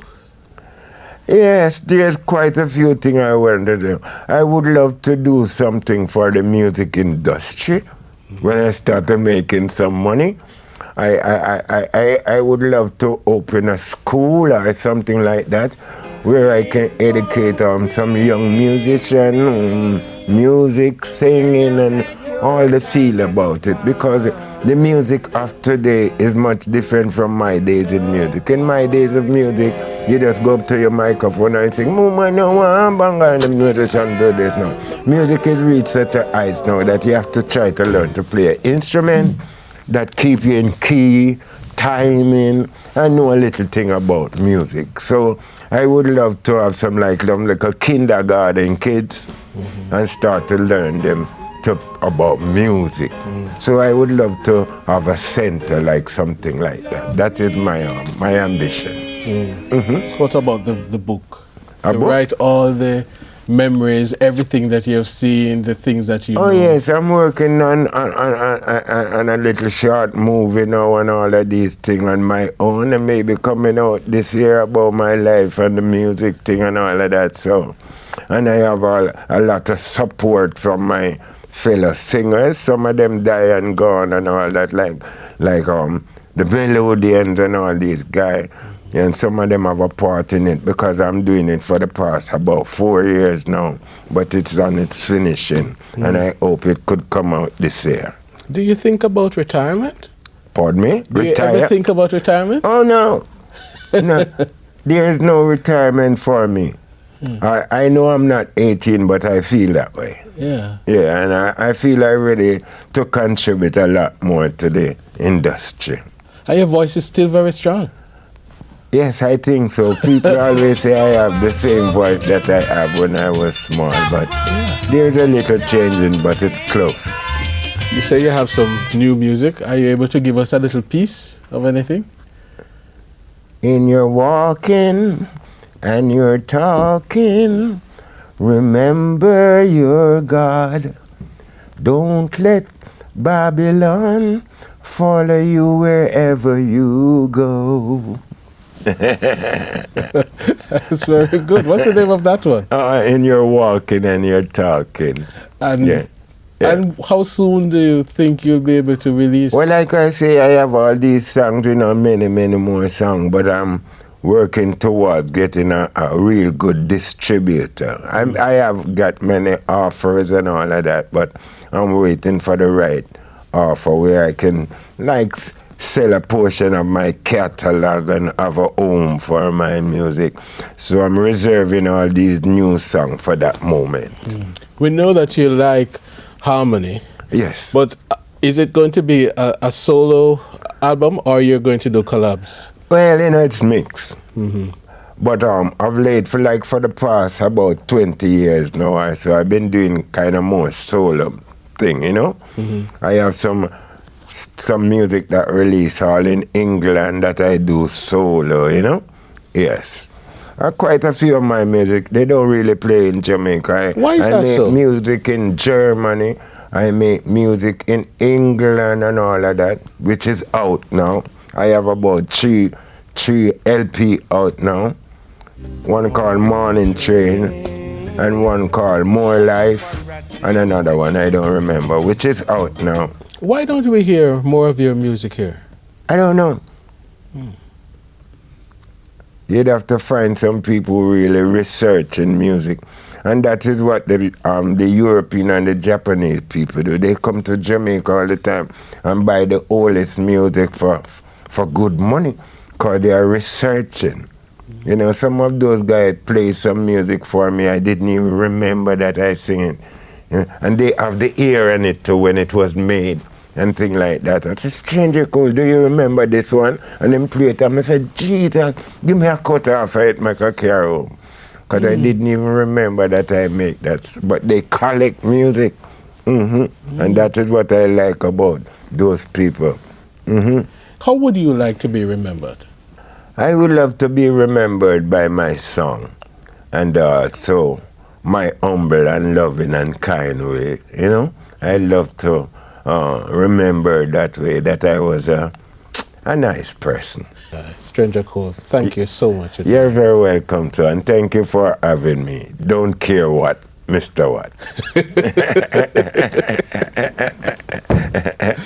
Yes, there's quite a few things I want to do. I would love to do something for the music industry when I start making some money. I would love to open a school or something like that where I can educate some young musicians, music, singing, and all the feel about it, because the music of today is much different from my days in music. In my days of music, you just go up to your microphone and sing, Mama, no, I'm banga, and the musician do this now. Music has reached such a height now that you have to try to learn to play an instrument that keep you in key, timing, and know a little thing about music. So I would love to have some like a kindergarten kids and start to learn them about music. So I would love to have a center, like something like that. That is my ambition. What about the book? A To book? write all the memories, everything that you have seen, the things that you know. Yes, I'm working on a little short movie now and all of these things on my own, and maybe coming out this year about my life and the music thing and all of that. So, and I have a lot of support from my fellow singers. Some of them die and gone and all that, like the Melodians and all these guys. And some of them have a part in it because I'm doing it for the past about 4 years now. But it's on its finishing, and I hope it could come out this year. Do you think about retirement? Pardon me? Do you ever think about retirement? Oh, no. No. There is no retirement for me. I know I'm not 18, but I feel that way. Yeah. Yeah, and I feel I'm ready to contribute a lot more to the industry. And your voice is still very strong. Yes, I think so. People always say I have the same voice that I had when I was small, but there's a little changing, but it's close. You say you have some new music. Are you able to give us a little piece of anything? In your walking and your talking, remember your God. Don't let Babylon follow you wherever you go. That's very good. What's the name of that one? In your walking and your talking. And yeah. And how soon do you think you'll be able to release? Well, like I say, I have all these songs, many more songs, but I'm working towards getting a real good distributor. I have got many offers and all of that, but I'm waiting for the right offer where I can, sell a portion of my catalog and have a home for my music. So I'm reserving all these new songs for that moment. We know that you like harmony. Yes. But is it going to be a solo album or you're going to do collabs? Well, it's mixed. But of late, for the past about 20 years now, so I've been doing kind of more solo thing, I have some music that release all in England that I do solo, Yes. Quite a few of my music, they don't really play in Jamaica. Why is that so? I make music in Germany, I make music in England and all of that, which is out now. I have about three LP out now. One called Morning Train, and one called More Life, and another one I don't remember, which is out now. Why don't we hear more of your music here? I don't know. You'd have to find some people really researching music. And that is what the European and the Japanese people do. They come to Jamaica all the time and buy the oldest music for good money because they are researching. Some of those guys play some music for me. I didn't even remember that I sing it. And they have the ear in it too when it was made and things like that. I said, Stranjah, cool, do you remember this one? And then play it. And I said, Jesus, give me a cut off of it, make a carry home. Because I didn't even remember that I make that. But they collect music. And that is what I like about those people. How would you like to be remembered? I would love to be remembered by my song. And also my humble and loving and kind way, I love to remember that way, that I was a nice person. Stranjah Cole, thank you so much. You're very welcome, sir, and thank you for having me. Don't care what, Mr. What.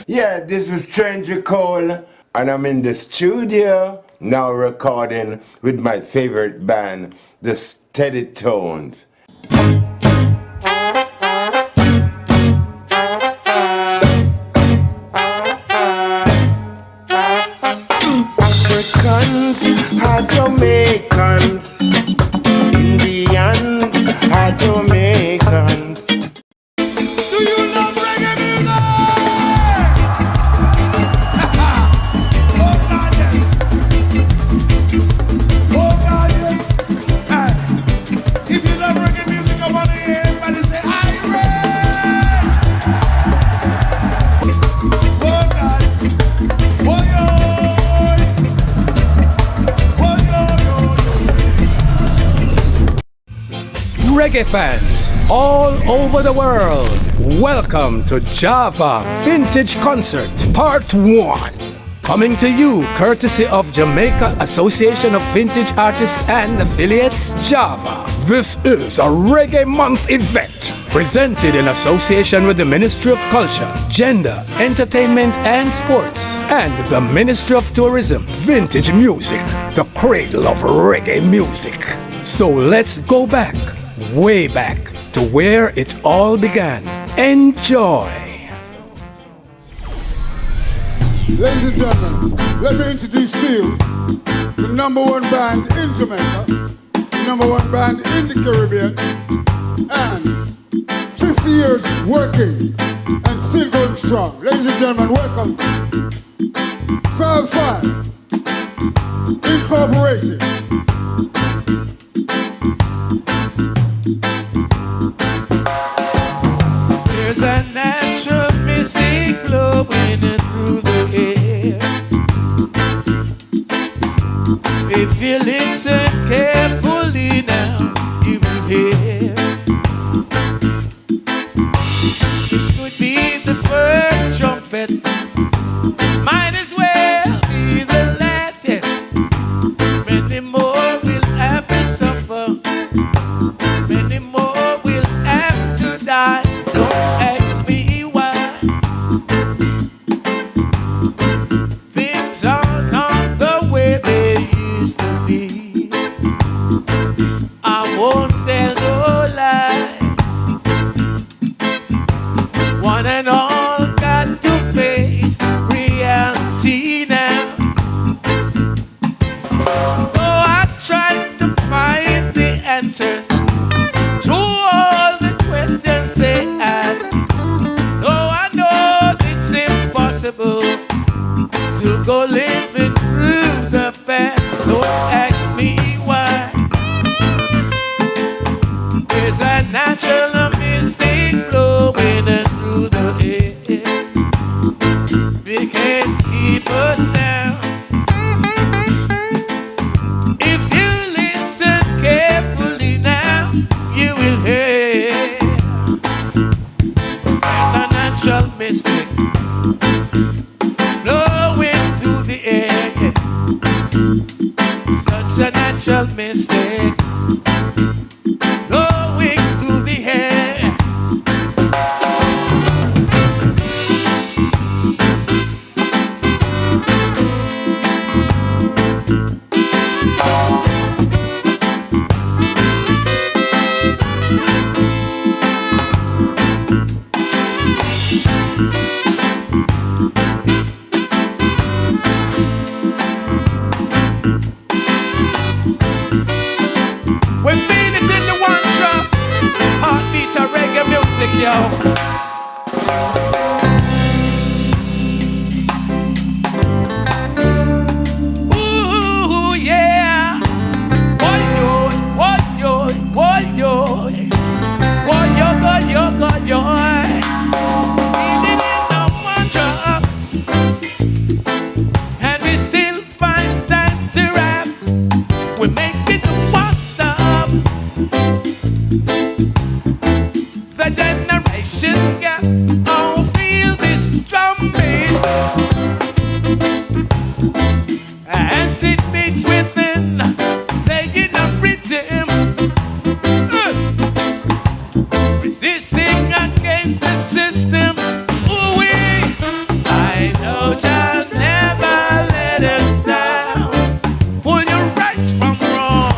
Yeah, this is Stranjah Cole, and I'm in the studio now recording with my favorite band, the Steady Tones. Africans are Jamaicans, Indians are Jamaicans. Do you love reggae music? Oh God, yes. Oh God, yes. If you love reggae music, I want to hear reggae fans all over the world, welcome to Java Vintage Concert Part 1. Coming to you courtesy of Jamaica Association of Vintage Artists and Affiliates, Java. This is a Reggae Month event presented in association with the Ministry of Culture, Gender, Entertainment and Sports and the Ministry of Tourism. Vintage music, the cradle of reggae music. So let's go back, way back, to where it all began. Enjoy. Ladies and gentlemen, let me introduce to you the #1 band in Jamaica, the #1 band in the Caribbean, and 50 years working and still going strong. Ladies and gentlemen, welcome Fab Five Incorporated. There's a natural mystic blowing through the air. If you listen carefully now, you will hear. This could be the first trumpet, might as well be the last yet. Many more will have to suffer, many more will have to die. Don't ask me why. Things are not the way they used to be. I won't tell no lie. One and all got to face reality now. Oh, I tried to find the answer to all the questions they ask. No, I know it's impossible to go living through the past. Don't ask me why. There's a natural mystic blowing through the air. They can't keep us down. If you listen carefully now, you will hear the natural mystic blowing through the air. Such a natural mystic blowing through the air. We feel it in the one drop, heartbeat of reggae music, yo. Ooh, yeah. Boy, yo, boy, yo, boy, yo. Boy, yo, boy, yo, boy, yo. Feel it in the one drop, and we still find time to rap. We make it one stop. The generation gap, oh, feel this drum beat as it beats within, playing a rhythm, resisting against the system. Ooh, I know Jah never let us down. Pull your rights from wrong.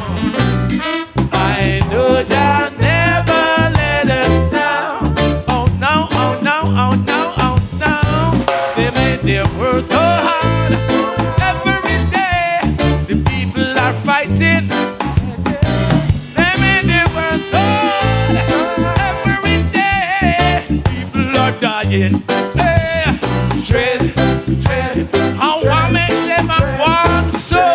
I know Jah never let us down. Oh no, oh no, oh no, oh no. They made their world so hard. Every day the people are fighting. They made their world so hard. Every day people are dying. Hey, tread, tread. I want make them a one so.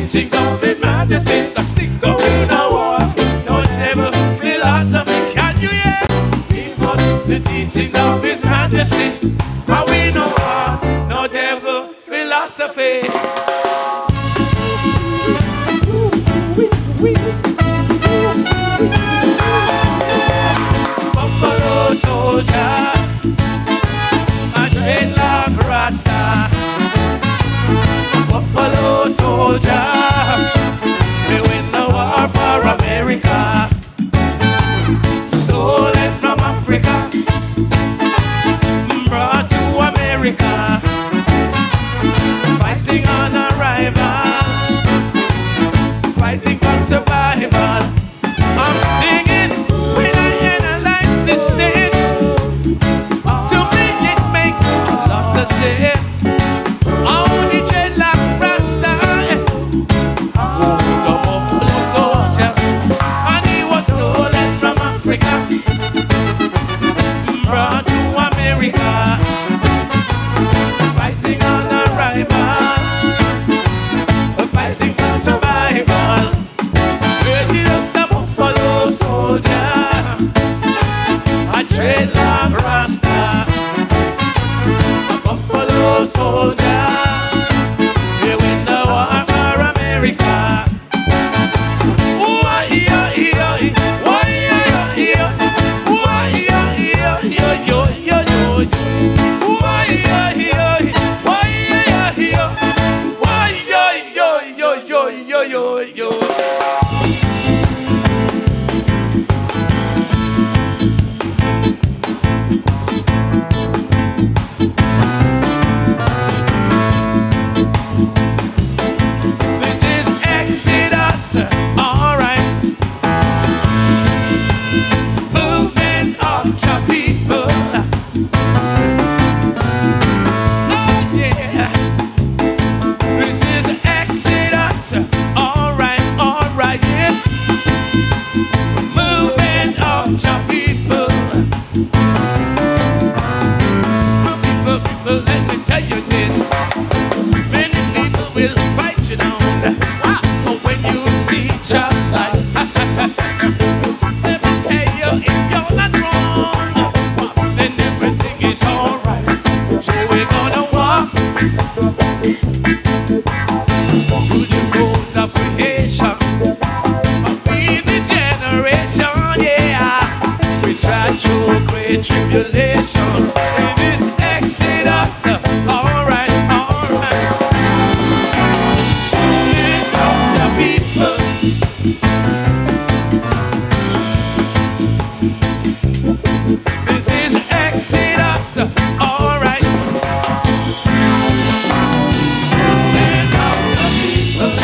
Teachings of His Majesty, the stick of in our wars. No, never philosophy, can you hear? Give us the teachings of soldier. We win the war for America. Stolen from Africa, brought to America. Fighting on arrival, fighting for survival. I'm singing when I analyze this stage. To me it makes a lot of sense. Only dreadlock Rasta was a buffalo soldier, and he was stolen from Africa, brought to America. Fighting on arrival, fighting for survival. He was the buffalo soldier, a dreadlock Rasta, a buffalo soldier. We win the war for America. This is Exodus, alright. Movement of the people. Oh yeah. This is Exodus, alright, yes. Movement of the people. People, let me tell you this. Many people will fight you down. But when you see your life, let me tell you, if you're not wrong, then everything is alright. So we're gonna walk through the roads of creation. We the generation, yeah. We try through great tribulation. It is Exodus, alright. Lift up the people. This is Exodus, alright. Lift up the people.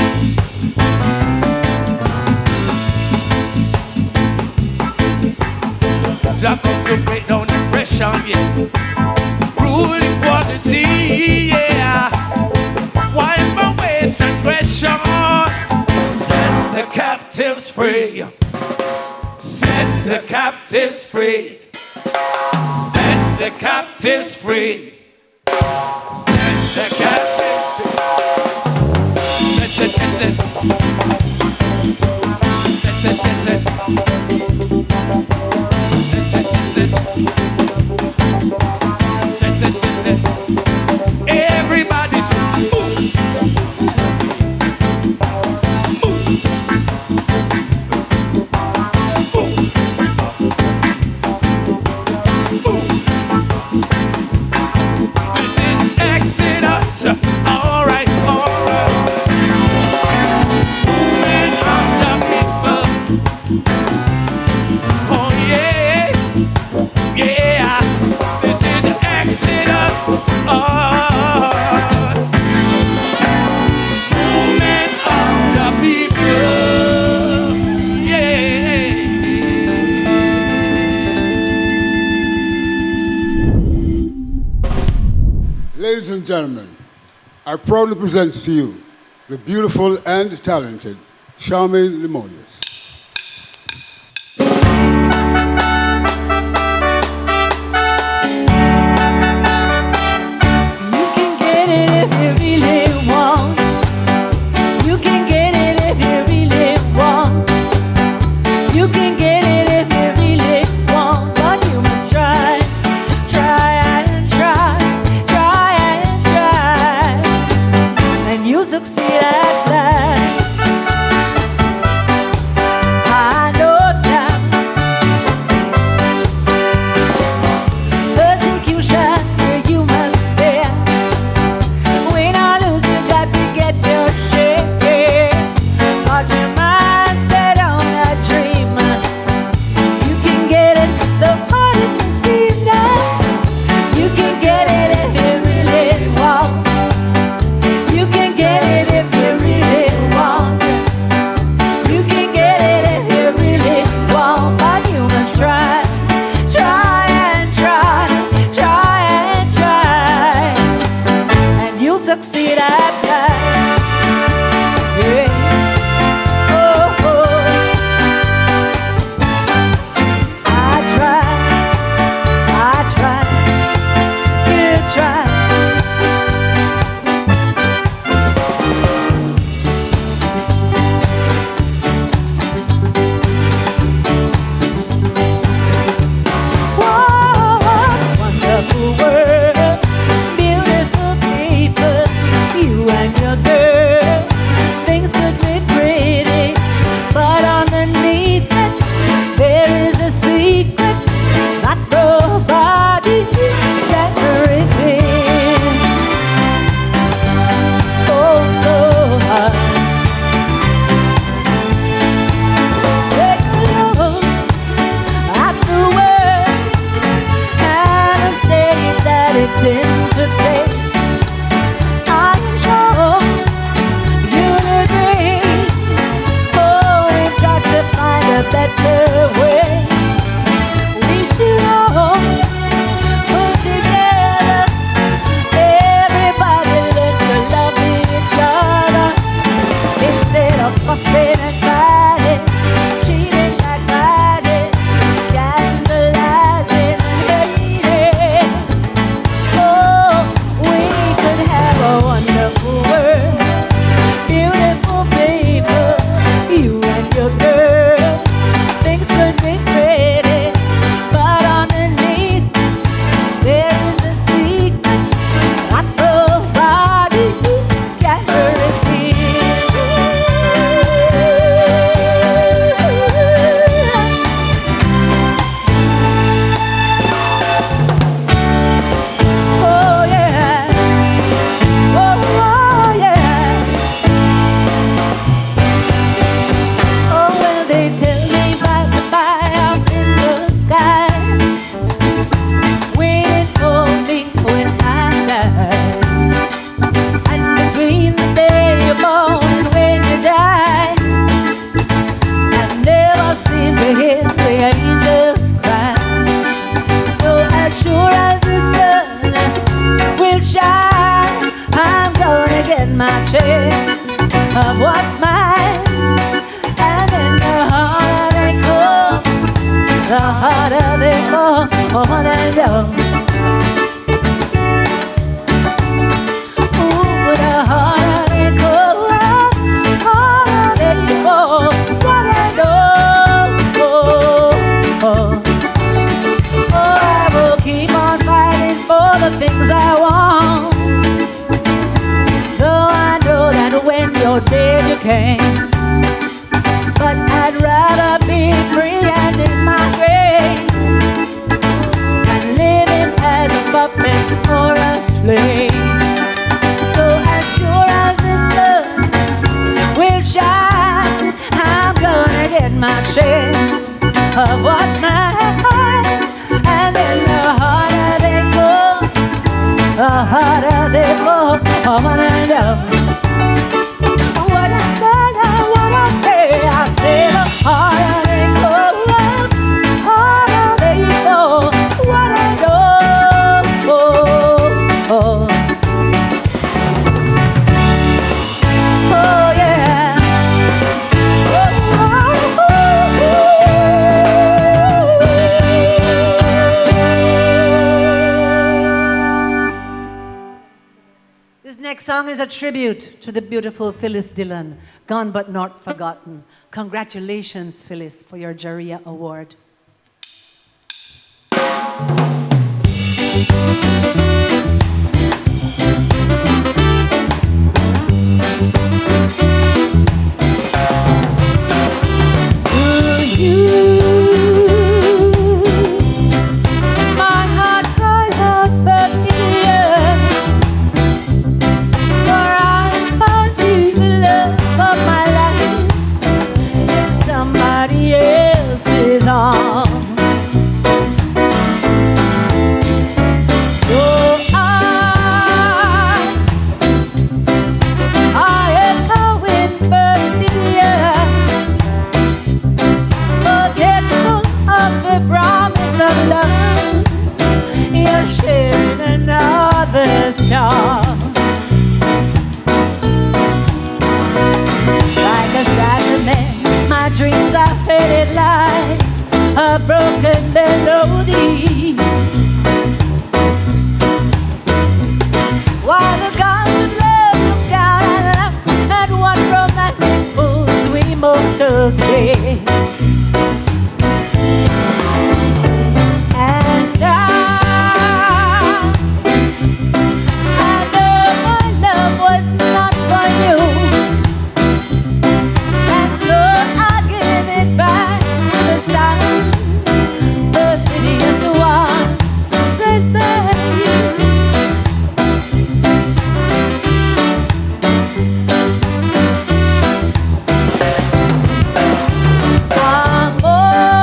Jack up to break down depression, yeah. Rule equality, yeah. Wipe away transgression. Set the captives free. Set the captives free. Set the captives free. Set the captives free. Set. Everybody move. This is Exodus, alright. Moving on the people. Oh yeah. This is Exodus, movement of the people, yeah. Ladies and gentlemen, I proudly present to you the beautiful and talented Charmaine Limonius. Succeed at last. Persecution you must bear. Win or lose, you got to get your share. and your girl. Things could be pretty, but underneath it, there is a secret that nobody can reveal. Oh, Lord. Take a look at the world and the state that it's in today. I am sure you'll agree. Oh, we've got to find a better way. We should all pull together. Everybody learn to love each other instead of fussing and fighting, cheating, backbiting, scandalizing and hating. Oh, we could have a wonderful world, beautiful people, you and your girl. Things could be pretty, but underneath there is a secret that nobody can reveal. Oh yeah, oh yeah. Oh, well, they tell me by the fire up in the sky, waiting for me when I die. And between the day you're born and when you die, I've never seemed to hear the angels cry. So as sure as the sun will shine, I'm gonna get my share of what's mine. And then the harder they come, the harder they fall on and down. Ooh, the harder they come, the harder they fall on and down. Oh, I will keep on fighting for the things I want. Though I know that when you're dead you can't. But I'd rather be free and in my grave than living as a puppet or a slave. So as sure as the sun will shine, I'm gonna get my share of what's mine. And then the harder they go, the harder they fall on and down. What I say, the harder they go, harder they fall. What I know, oh yeah. This next song is a tribute to the beautiful Phyllis Dillon, gone but not forgotten. Congratulations, Phyllis, for your Jaria Award. To you, my heart cries out, Bethlehem, for I found you the love of my life in somebody else's arms. Another's charm. Like a sad man, my dreams are faded like a broken melody. While the gods of love look down at what romantic fools we mortals get. And I know my love was not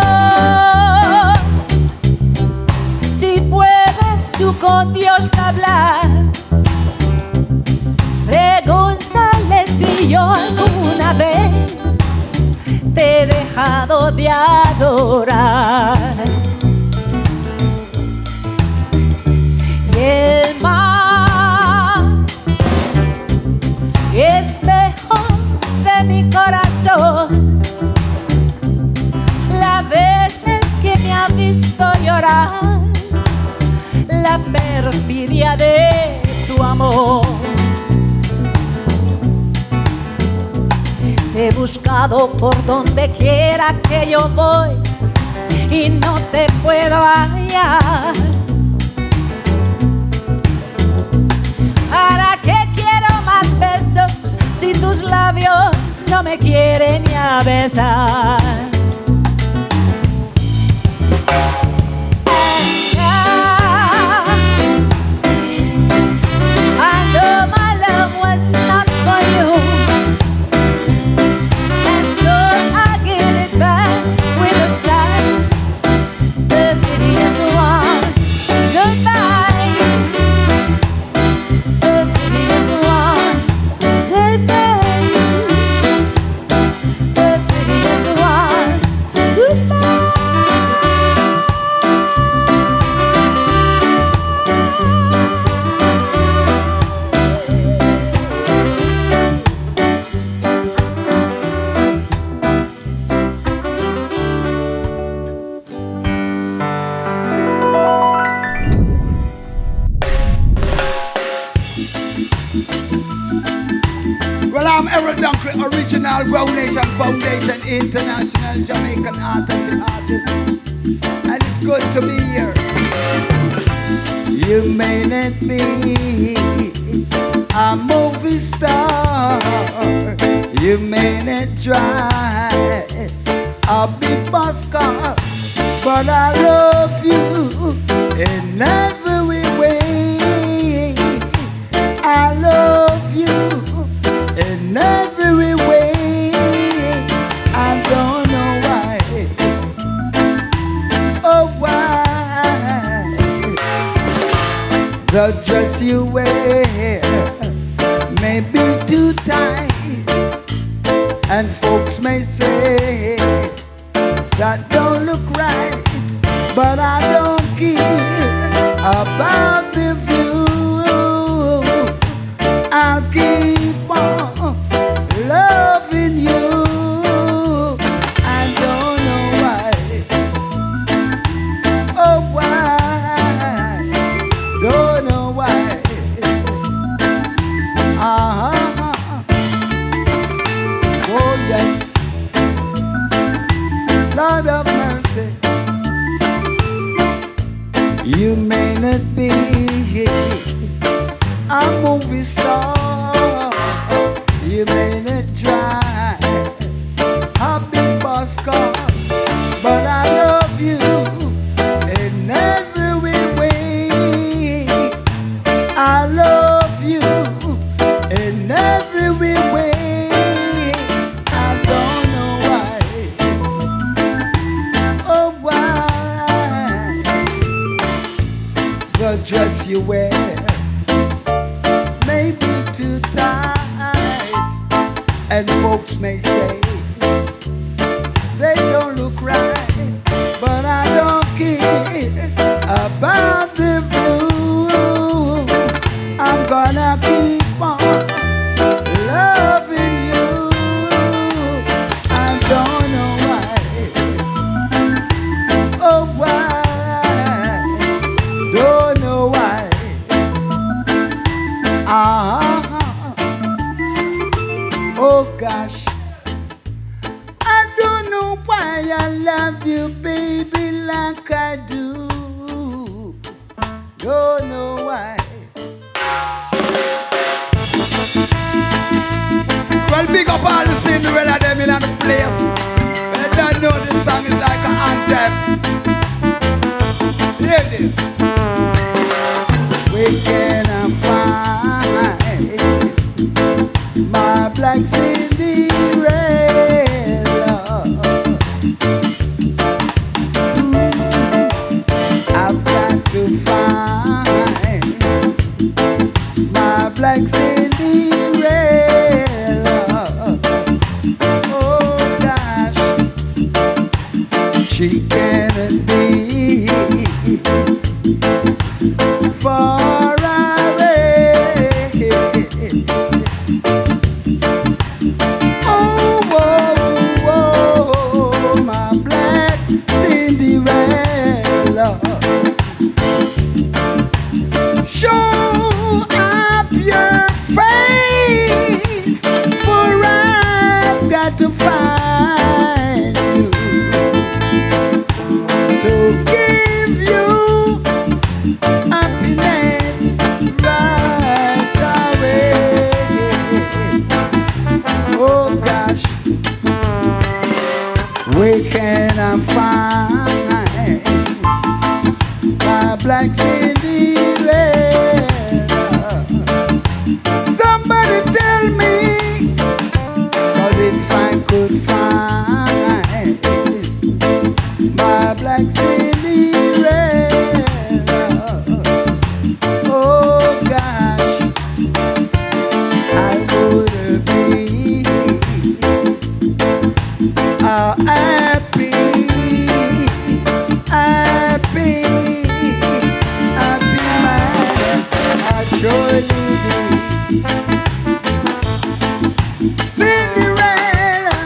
Amor, si puedes tú con Dios hablar, pregúntale si yo alguna vez te he dejado de adorar. Y el mar, espejo de mi corazón, las veces que me ha visto llorar, la perfidia de tu amor. Te he buscado por donde quiera que yo voy y no te puedo hallar. ¿Para qué quiero más besos si tus labios no me quieren ni a besar? I know my love was not for you, and so I give it back with a sigh. The hideous one, goodbye. The hideous one, goodbye. The hideous one, goodbye. Well, I'm Errol Dunkley, original Ground Nation Foundation, international Jamaican artist, and it's good to be here. You may not be a movie star, you may not drive a big bus car, but I love you in every way. I love you in every way. I don't know why. Oh, why? The dress you wear may be too tight, and folks may say that don't look right, but I don't care about the view. I'll keep on loving you. I don't know why. Oh, why? Don't know why. Oh, yes. Lord of mercy. You may not be a movie star, you may not drive a big bus car, but I love you in every way. I love you in every way. I don't know why. Oh, why? The dress you wear may be too tight, and folks may say they don't look right, but I don't care about the view. I'm gonna keep on loving you. I don't know why. Oh, why? Don't know why. Oh gosh, I don't know why I love you, baby, like I do. Don't know why. Well, big up all the Cinderella them in the place. But I don't know this song is like an anthem. Hear this. We can find my black Cinderella. I've got to find my black Cinderella. Oh gosh, she cannot be far away. Oh, whoa, whoa, my black Cinderella. Show up your face, for I've got to find you to give you happiness right away. Oh gosh, where can I find my black Cinderella? Somebody tell me, 'cause if I could find my black Cinderella, oh gosh, I would be happy, happy, happy man. I surely be Cinderella.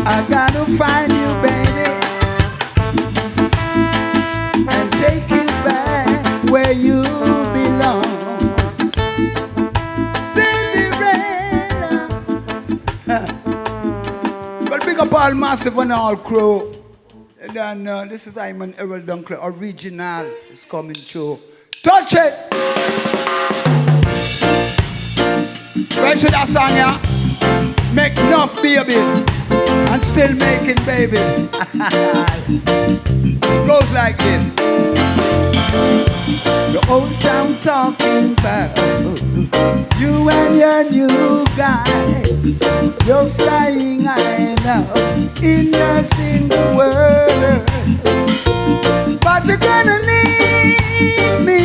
I gotta find you, baby, and take you back where you belong. Cinderella. Well, big up all Massive and all crew. And then this is Iman Errol Dunkley, original. It's coming through. Touch it! Where should that song, yeah? Make enough babies and still making babies. Goes like this. The old town talking about you and your new guy. You're flying high now in your single world. But you're gonna need me.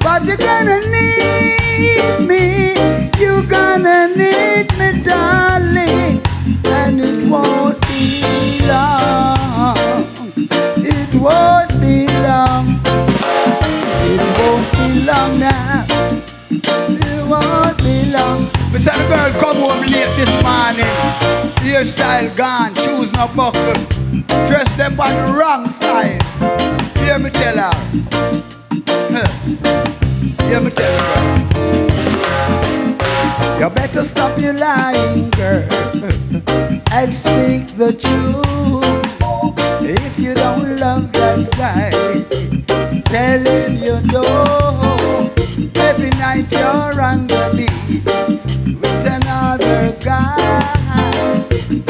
But you're gonna need me. You're gonna need me, darling. And it won't be long. It won't be long. It won't be long now. It won't be long. We said the girl come home late this morning. Hairstyle gone, shoes no buckle. Dressed up on the wrong side. Hear me tell her. Hear me tell her. You better stop your lying, girl, and speak the truth. If you don't love that guy, tell him you don't. Every night you're under me with another guy,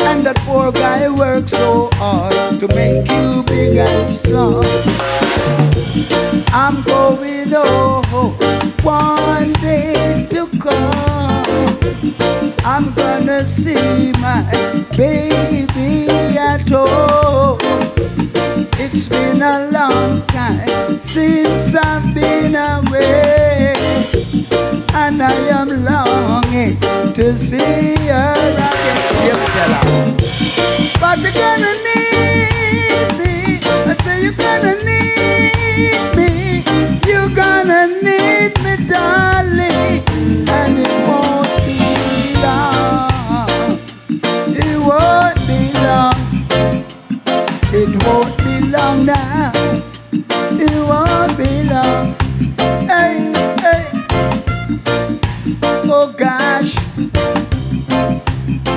and that poor guy works so hard to make you big and strong. I'm going home one day to come. I'm gonna see my baby at home. It's been a long time since I've been away, and I am longing to see her again. You tell her. But you're gonna need me. I say you're gonna need me. You're gonna need me, darling, and it won't be long. It won't be long. It won't be long now. It won't be long. Hey, hey. Oh gosh.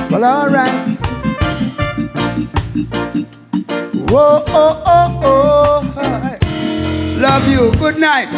Well, all right. Whoa, oh, oh, oh. Love you. Good night.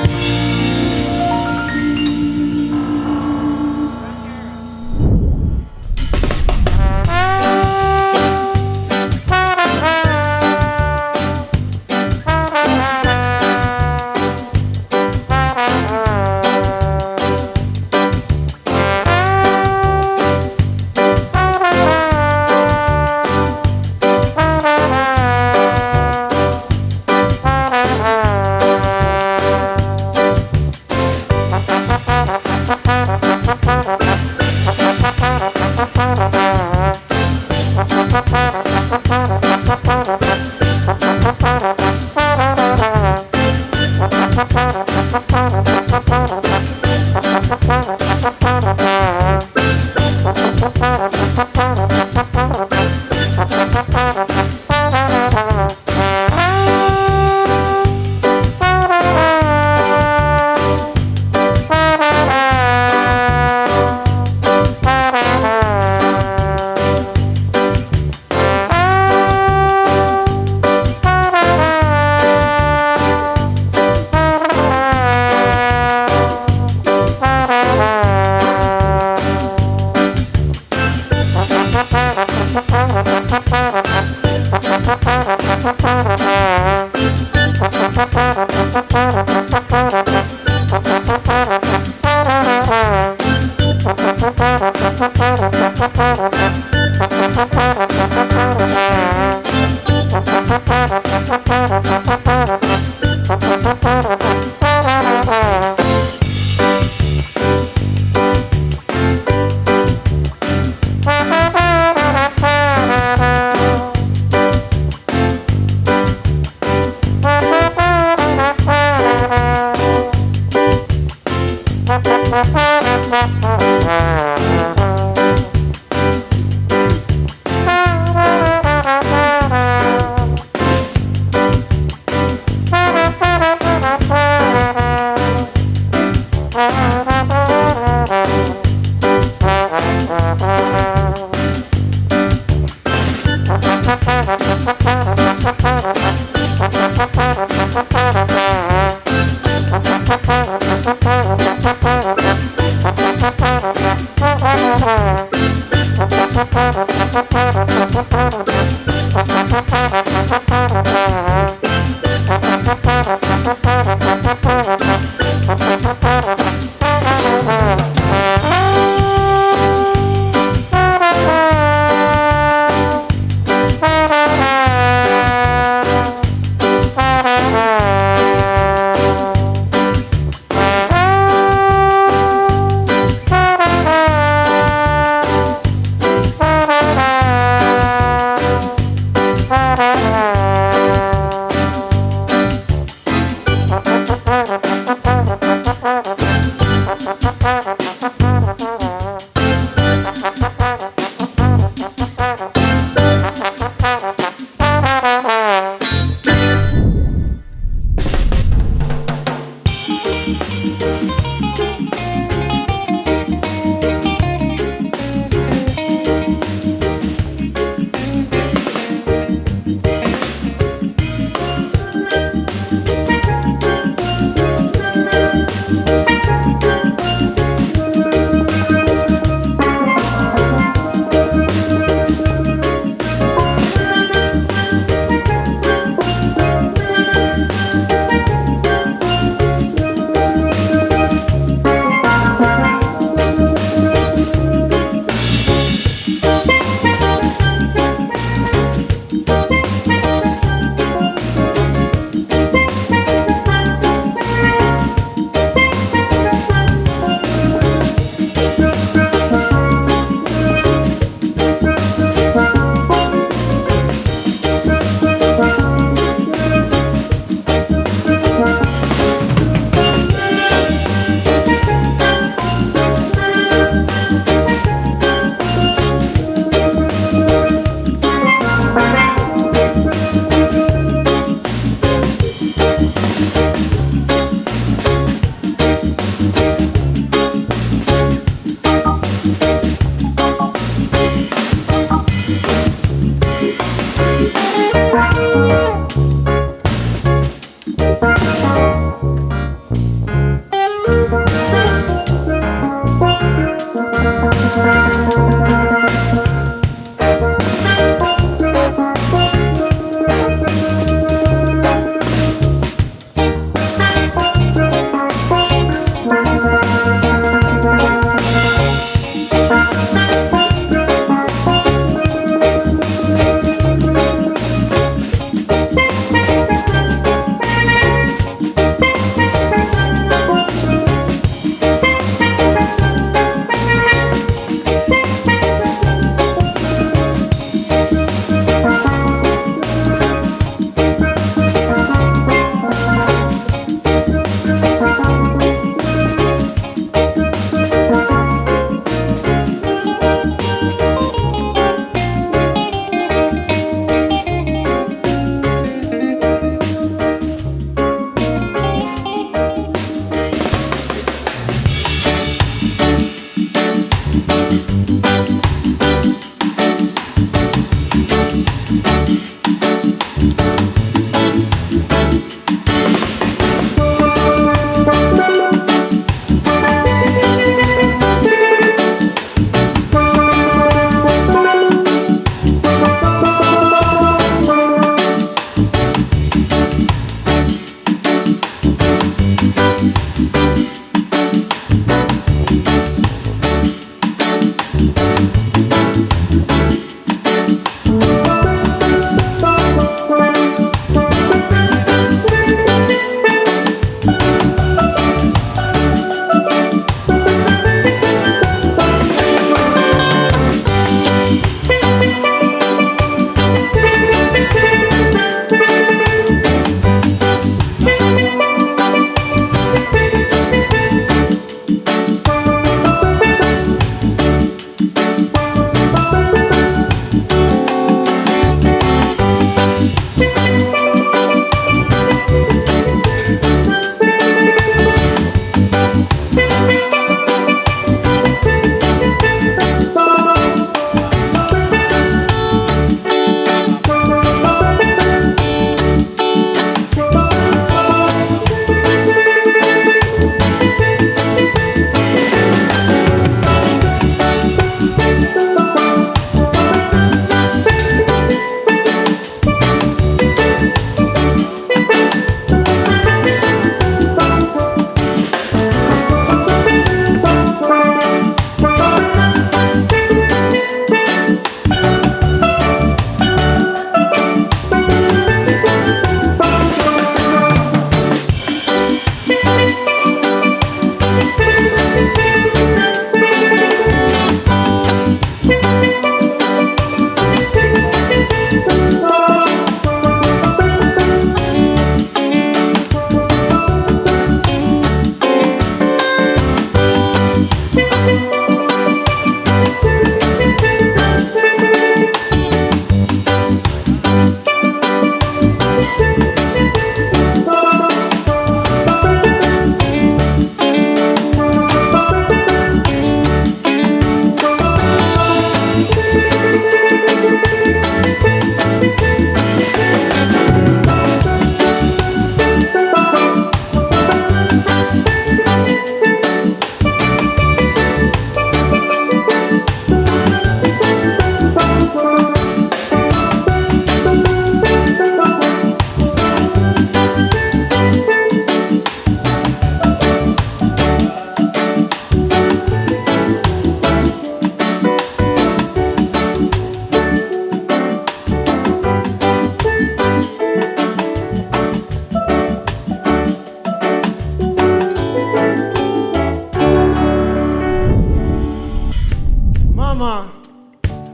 mama,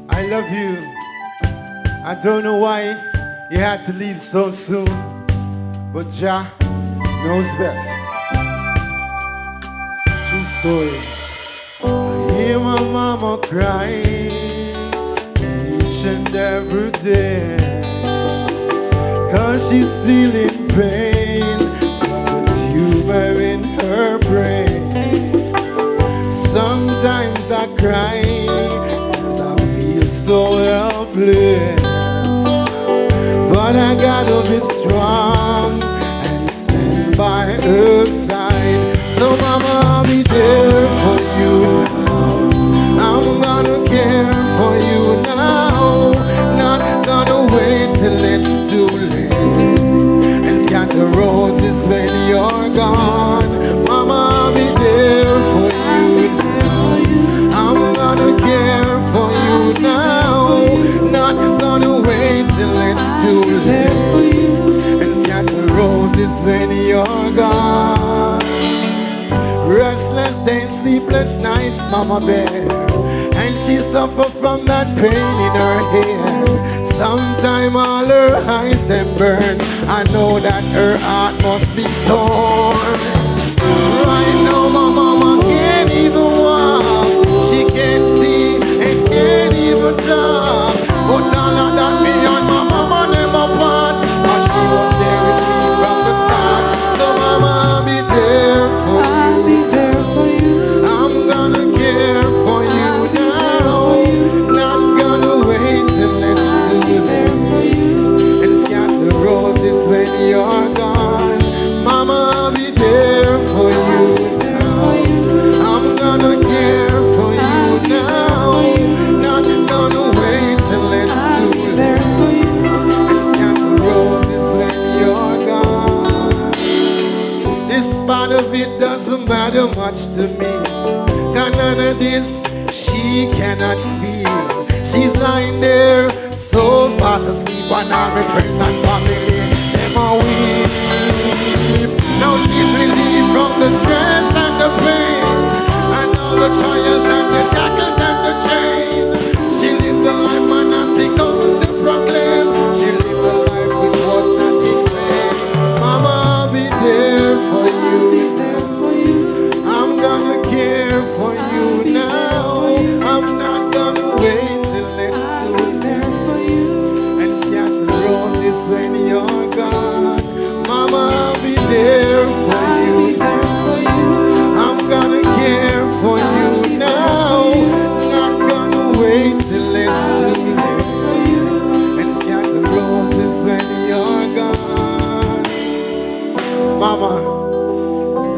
I love you. I don't know why you had to leave so soon, but Jah knows best. True story. I hear my mama crying each and every day, 'cause she's feeling pain from the tumor in her brain. Sometimes I cry 'cause I feel so helpless, but I gotta be strong and stand by her side. So mama, I'll be there for you now. I'm gonna care for you now, not gonna wait till it's too late and scatter roses when you're gone. Mama, I'll be there for you now. I'm gonna care for you now, not gonna wait till it's too late and scatter roses when you're gone. Restless days, sleepless nights, mama bear, and she suffer from that pain in her head. Sometime all her eyes them burn. I know that her heart must be torn. Right now my mama can't even walk, she can't see and can't even talk, but all of that beyond my mama never part, 'cause she was there with me from the start. So mama, I'll be there for you. I'm gonna care for you now, not gonna wait till it's too late and scatter roses when you're gone. Mama, I'll be there for you now. I'm gonna care for you now, not gonna wait till it's too late and scatter roses when you're gone. This part of it doesn't matter much to me, 'cause none of this she cannot feel. She's lying there so fast asleep, and all my friends and family, them are weak. Now she's relieved from the stress and the pain, and all the trials and the shackles and the chains. She lived the life man as he come to proclaim. She lived the life which was not in vain. Mama, I'll be there for you. I'm gonna care for you now. I'm not gonna wait till it's too late and scatter roses when you're gone. Mama, I'll be there for you. I'm gonna care for you now, not gonna wait till it's too late and scatter roses when you're gone. Mama,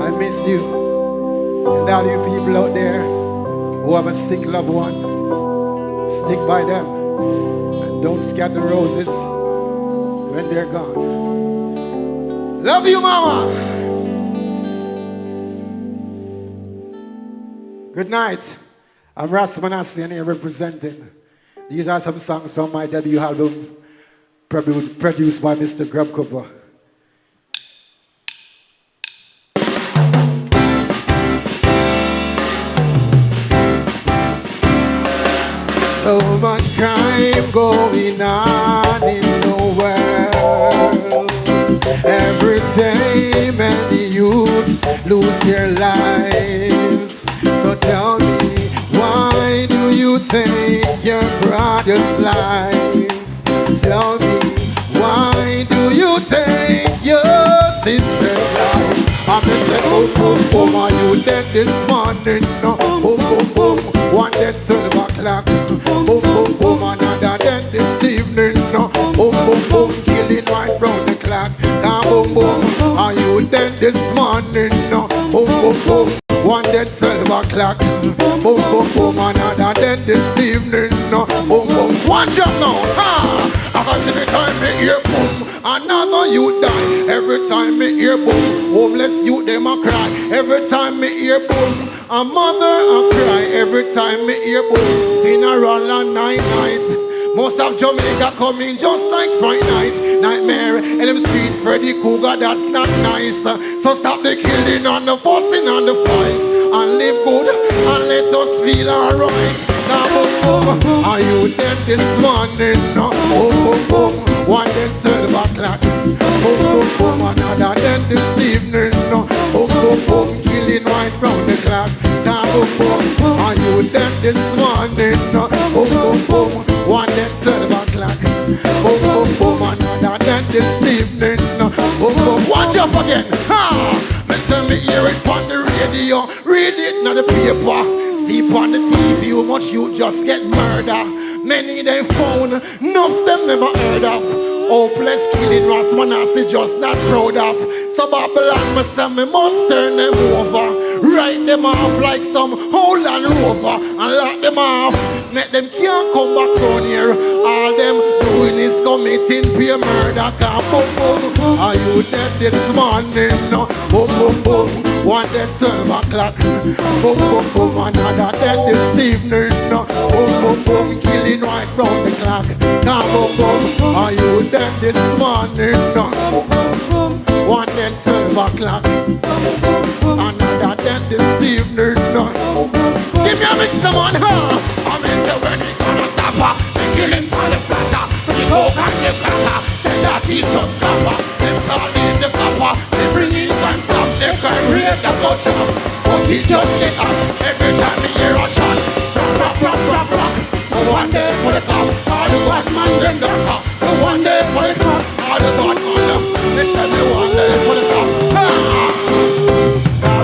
I miss you. And all you people out there who have a sick loved one, stick by them and don't scatter roses when they're gone. Love you, mama. Good night. I'm Ras Manassi and here representing. These are some songs from my debut album produced by Mr. Grub Cooper. So much crime going on in the world. Every day many youths lose their lives. So tell me, why do you take your brother's life? Tell me, why do you take your sister's life? I'm just saying, boom, boom, boom, are you dead this morning? No, boom, boom, boom, one dead 12 o'clock. Boom, boom, boom, another dead this evening. No, boom, boom, boom, killing right round the clock. Now, boom, boom, are you dead this morning? No, boom, boom, boom, one dead 12 o'clock. Boom, boom, boom, another dead this evening. No, boom, boom, one jump now. Ha! I got every time me hear boom, another you die. Every time me hear boom, homeless youth them a cry. Every time me hear boom, a mother a cry. Every time me hear boom, funeral and night. Most of Jamaica coming just like Friday night. Nightmare, Elm Street, Freddy Cougar, that's not nice. So stop the killing and the fussing and the fight, and live good and let us feel alright. Now boom. Are you dead this morning? No, boom, boom, boom. One then 12 o'clock. Boom, boom, boom. Another then this evening. No, boom, boom, boom. Killing right round the clock. Boom, boom. Are you dead this morning? No, boom, boom, boom. One then 12 o'clock. Boom, boom, boom. Another then this evening. No, boom, boom. Watch up again. Ha! Me say me hear it on the radio, read it on the paper, see it on the TV, how much you just get murder. Many they found, none of them never heard of. Hopeless killing, Rastman I say just not proud of. So Babylon me say me must turn them over, write them off like some Holland Rover, and lock them off, make them can't come back down here. All them doing is committing pure murder. Boom, boom, are you dead this morning? No, boom, boom, boom. One then 12 o'clock. Boom, boom, boom. Another then this evening. No, boom, boom, boom. Killing right round the clock. Boom, boom. Are you dead this morning? No, boom, boom, boom. One then 12 o'clock. Another then this evening. No, give me a mix, someone, huh? I mean, say when it gonna stop her? The killing for the platter, for the coke and the cracker. Say that he's just copper. Them call it the copper. They bring in and stop. They can raise the culture. But he just get up every time he hear a shot. Rock, rock, rock, rock. The one day for the cop, all the bad man them the cop. The one day for the cop, all the bad man them. They say the one day for the cop.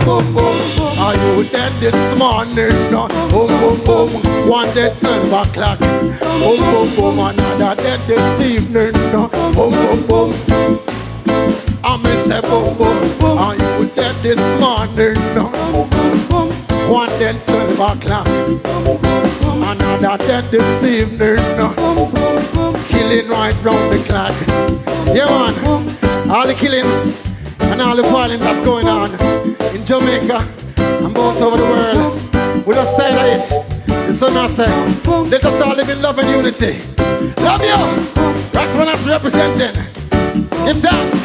Boom, boom. Are you dead this morning? No, boom, boom, boom. One dead 12 o'clock. Boom, boom, boom. Another dead this evening. No, boom, boom, boom. I may say boom, boom. Are you dead this morning? No, boom, boom, boom. One dead 12 o'clock. Another dead this evening. No, killing right round the clock. Yeah, man. All the killing and all the violence that's going on in Jamaica and both over the world. We just stay like it. It's a message. Let us all live in love and unity. Love you. That's what I'm representing. Give thanks.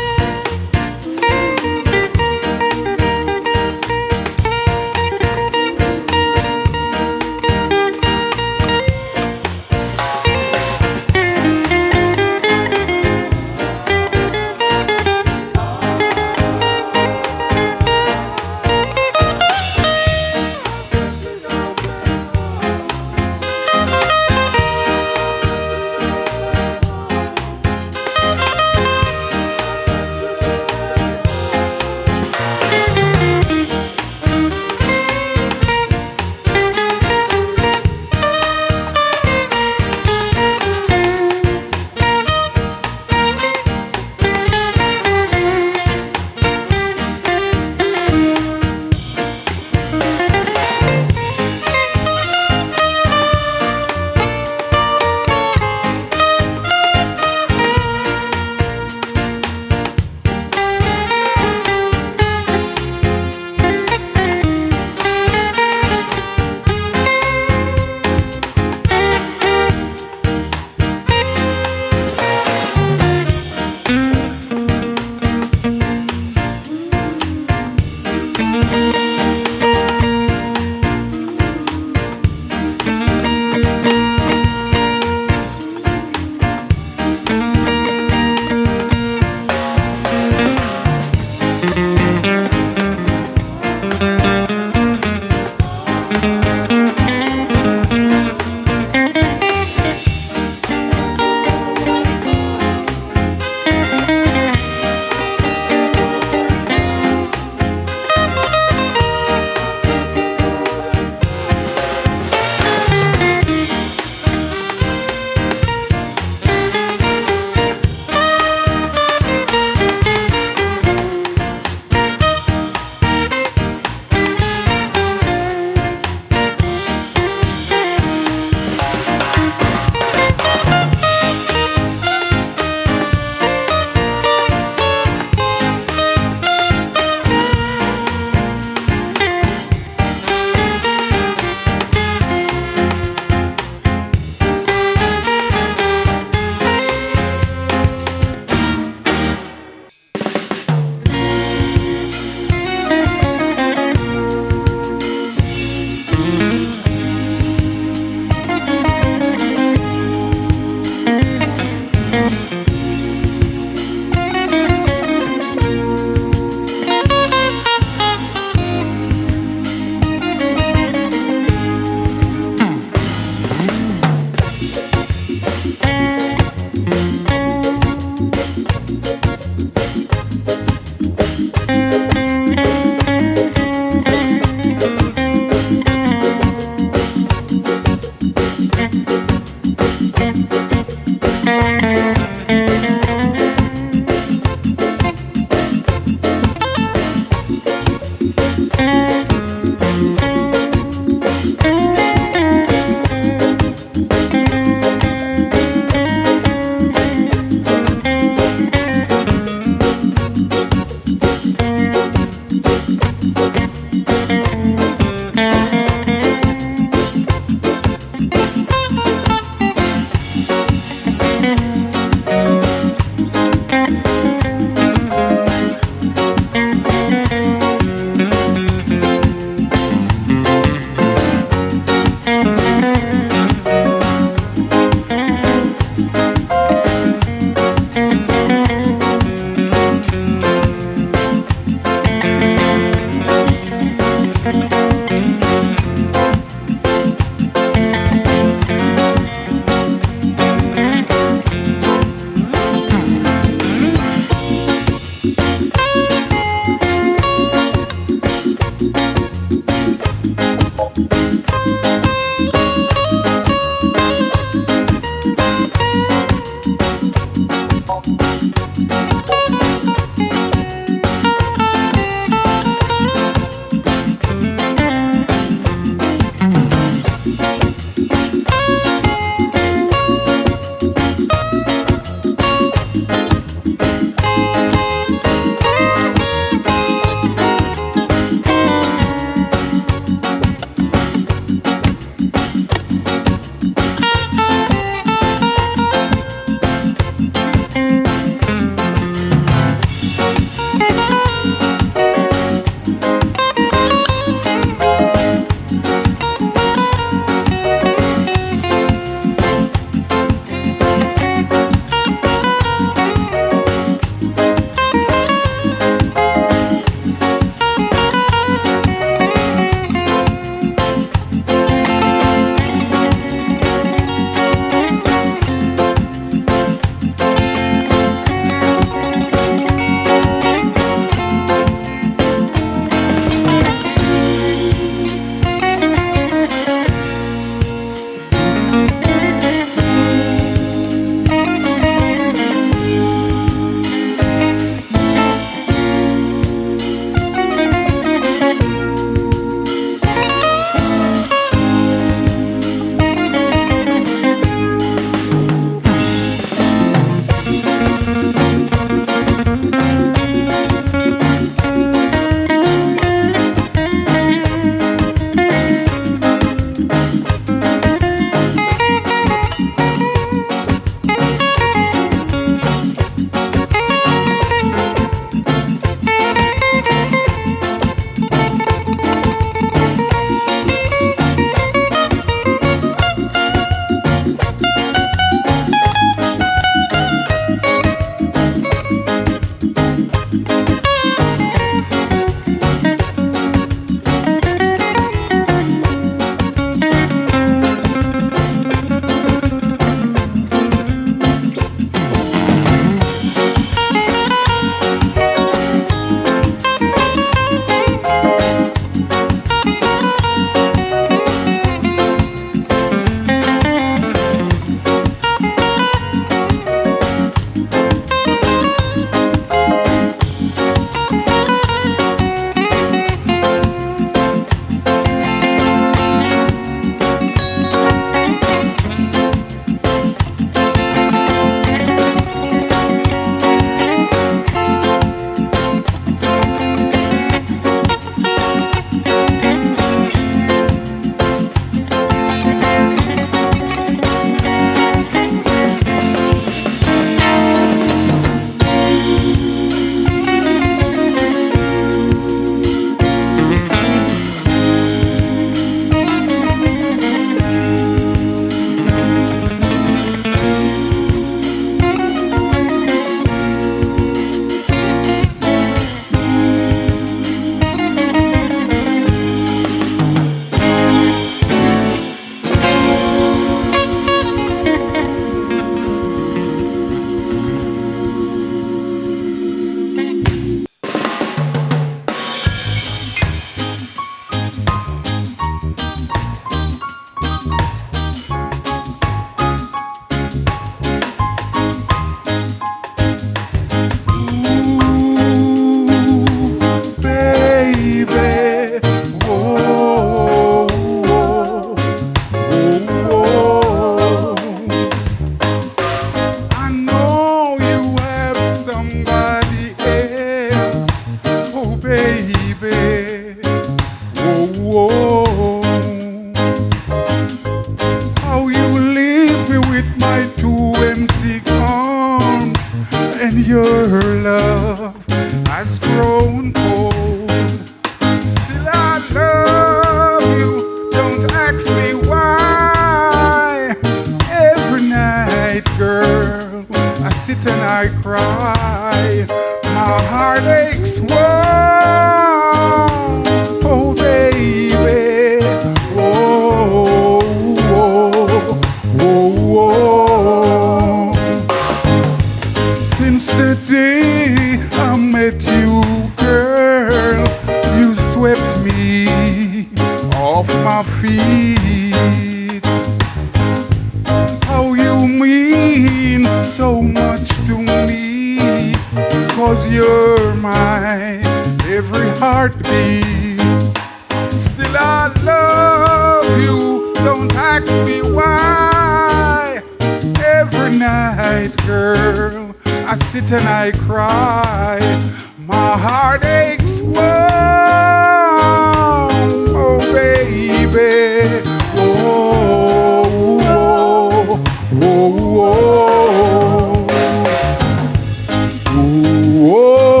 Whoa.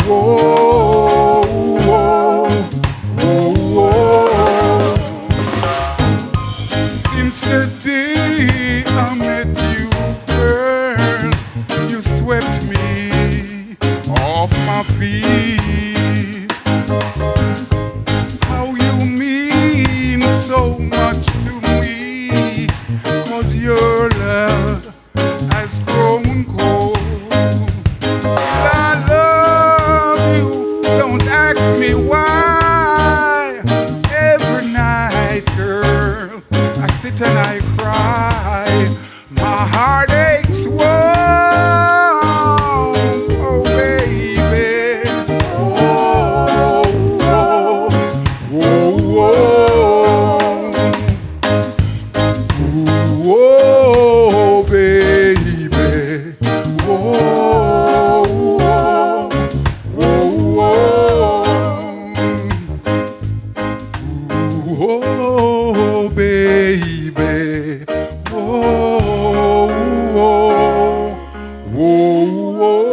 Whoa, whoa, whoa, whoa. Since the day I met you, girl, you swept me off my feet. How you mean so much to me, 'cause your love has grown cold. Still I love you, don't ask me why. Every night, girl, I sit and I cry. My heart aches, whoa, oh baby. Whoa, whoa, whoa, whoa. Whoa, baby. Whoa, whoa, whoa, whoa. Whoa, baby. Whoa, whoa, whoa, whoa.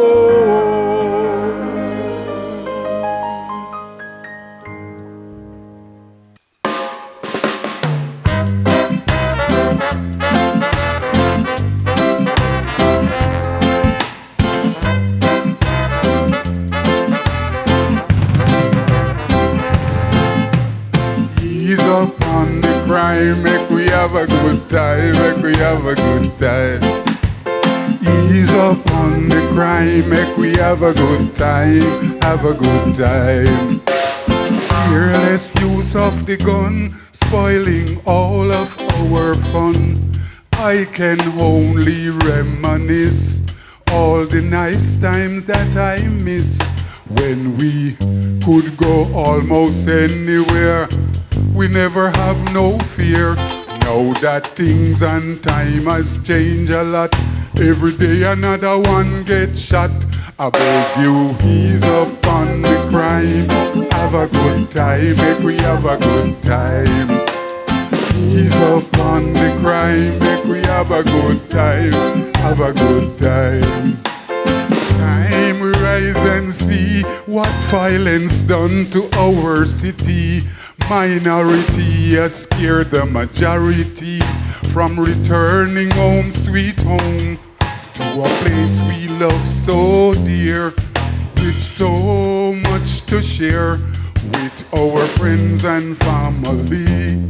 Ease up on the crime, make we have a good time, make we have a good time. Ease up on the crime, make we have a good time, have a good time. Careless use of the gun, spoiling all of our fun. I can only reminisce all the nice times that I miss, when we could go almost anywhere. We never have no fear. Now that things and time has changed a lot, every day another one gets shot. I beg you, ease up on the crime. Have a good time, make we have a good time. Ease up on the crime, make we have a good time, have a good time. Time we rise and see what violence done to our city. Minority has scared the majority from returning home, sweet home, to a place we love so dear, with so much to share with our friends and family.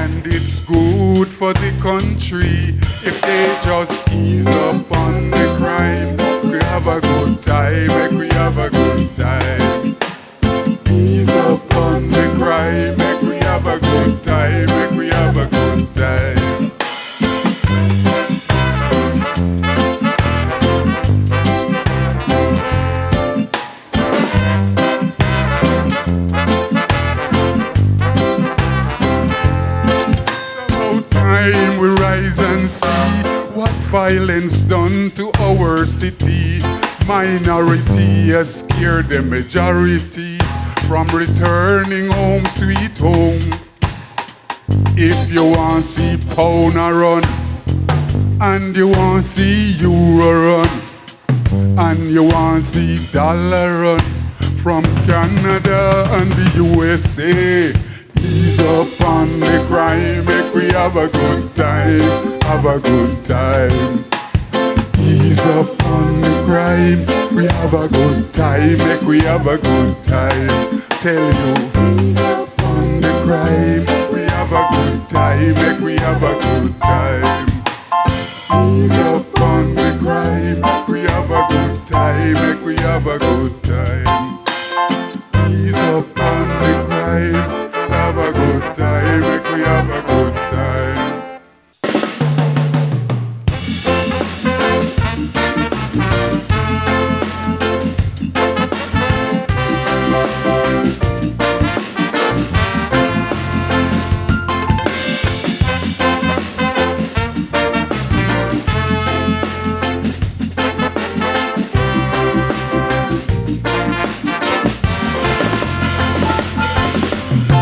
And it's good for the country if they just ease up on the crime. We have a good time, make we have a good time. Ease up on the crime, make we have a good time, make we have a good time. So time we rise and see what violence done to our city. Minority has scared the majority from returning home, sweet home. If you want to see pound a run, and you want to see euro run, and you want to see dollar run from Canada and the USA, ease up on the crime, make we have a good time, have a good time. Ease up on the crime, we have a good time, make we have a good time. Tell you, ease up on the crime, we have a good time, make we have a good time. Ease up on the crime, we have a good time, make we have a good time. Ease up on the crime, have a good time, make we have a good time.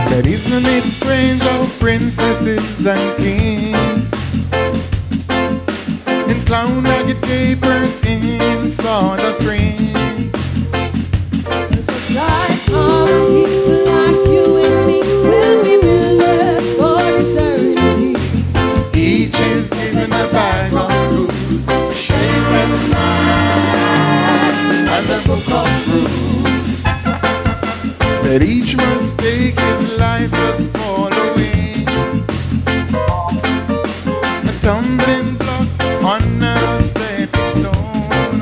Said isn't it strange how princesses and kings in clown-legged capers in sawdust rings like common people like you and me will be builders for eternity. Each is given a bag of tools, shapeless lives, and a book of rules. That each must take his life as following. A tumbling block on a stepping stone.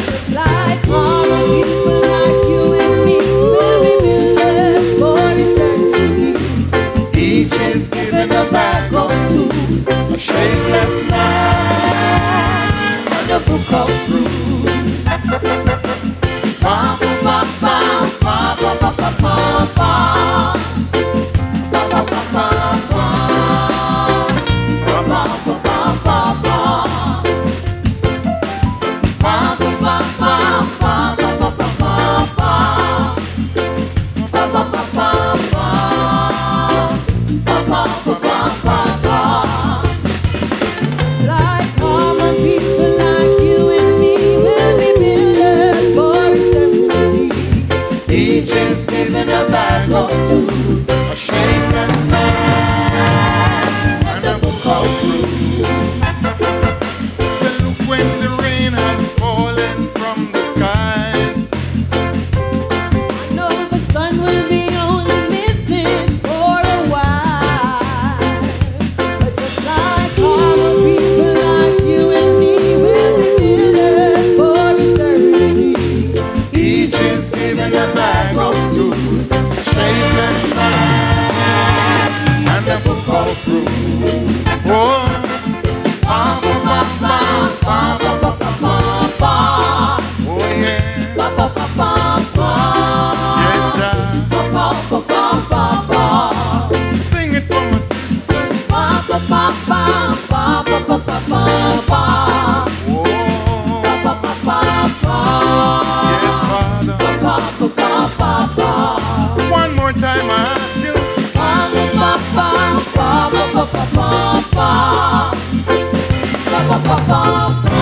Just like common people like you and me will be builders for eternity. Each is given a bag of tools, a shapeless life, and a book of rules. Ba ba ba ba ba ba ba ba ba ba. Ba ba ba ba ba. Ba ba ba ba ba ba. Ba ba ba ba ba ba ba ba ba. Ba ba ba ba ba. Just like common people like you and me will be builders for eternity. Each is given a bag of tools, a shapeless man, and a book of rules. Well, look when the rain has fallen from the skies. I know the sun will be only missing for a while, but just like common people like you and me will be builders for eternity. Each is given a bag of tools, a shapeless man, and a book of rules. For ba ba ba ba ba ba ba ba ba. Oh yeah. Ba ba ba ba ba. Yes, Ba ba ba ba ba ba. sing it for my sister. Ba ba ba ba ba ba ba ba ba ba. Oh, Ba ba ba ba ba. yes, Father. Ba ba ba ba ba ba. One more time, I ask you. Ba ba ba ba ba ba ba ba ba ba. Ba ba ba ba ba.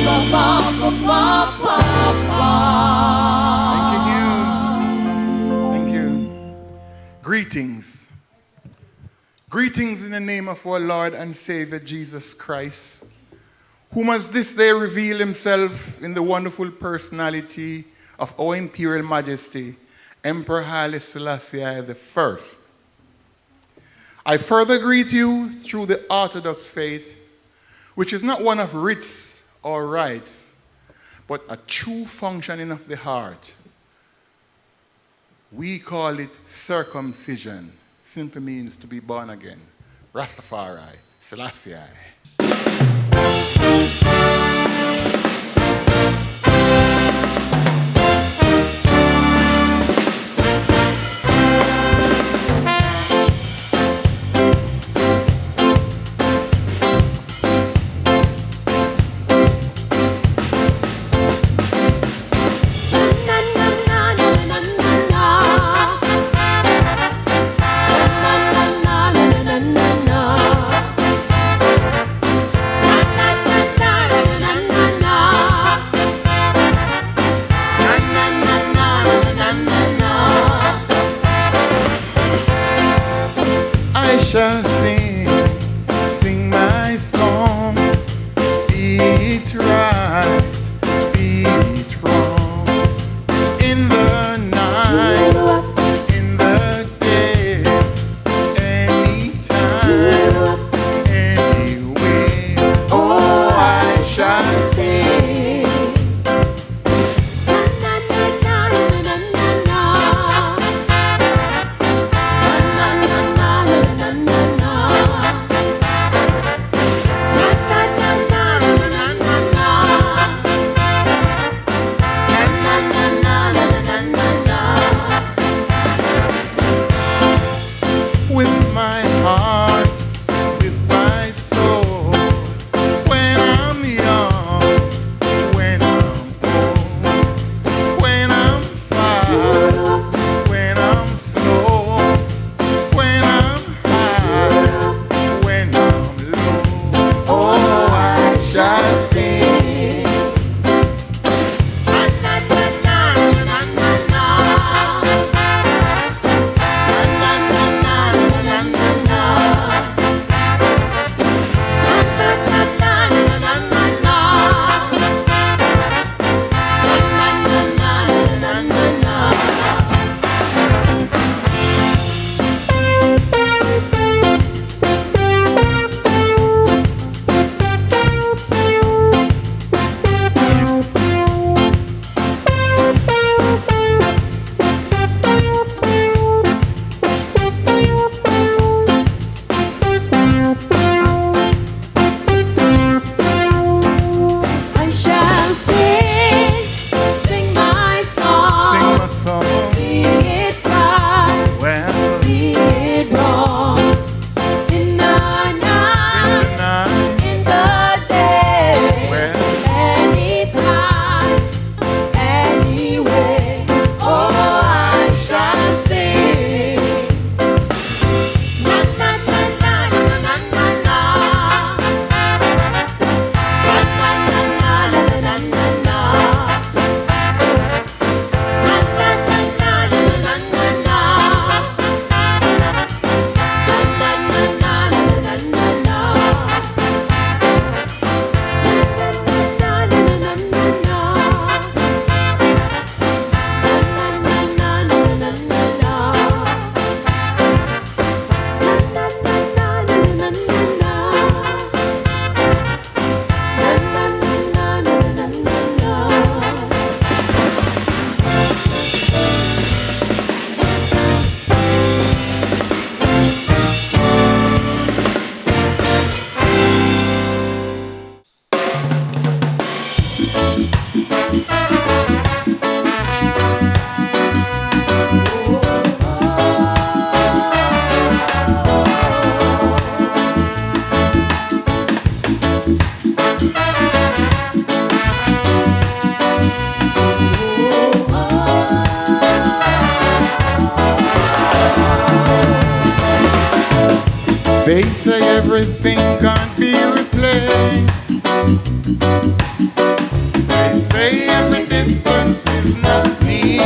Ba ba ba ba ba ba. Thank you. Greetings. Greetings in the name of our Lord and Savior Jesus Christ, whom has this day revealed himself in the wonderful personality of our Imperial Majesty, Emperor Haile Selassie I. I further greet you through the Orthodox faith, which is not one of rites or rites, but a true functioning of the heart. We call it circumcision. Simply means to be born again. Rastafari, Selassie I. I shall sing my song, be it right, be it wrong, in the night, in the day, anytime, anyway. Oh, I shall sing. They say everything can't be replaced. They say every distance is not near.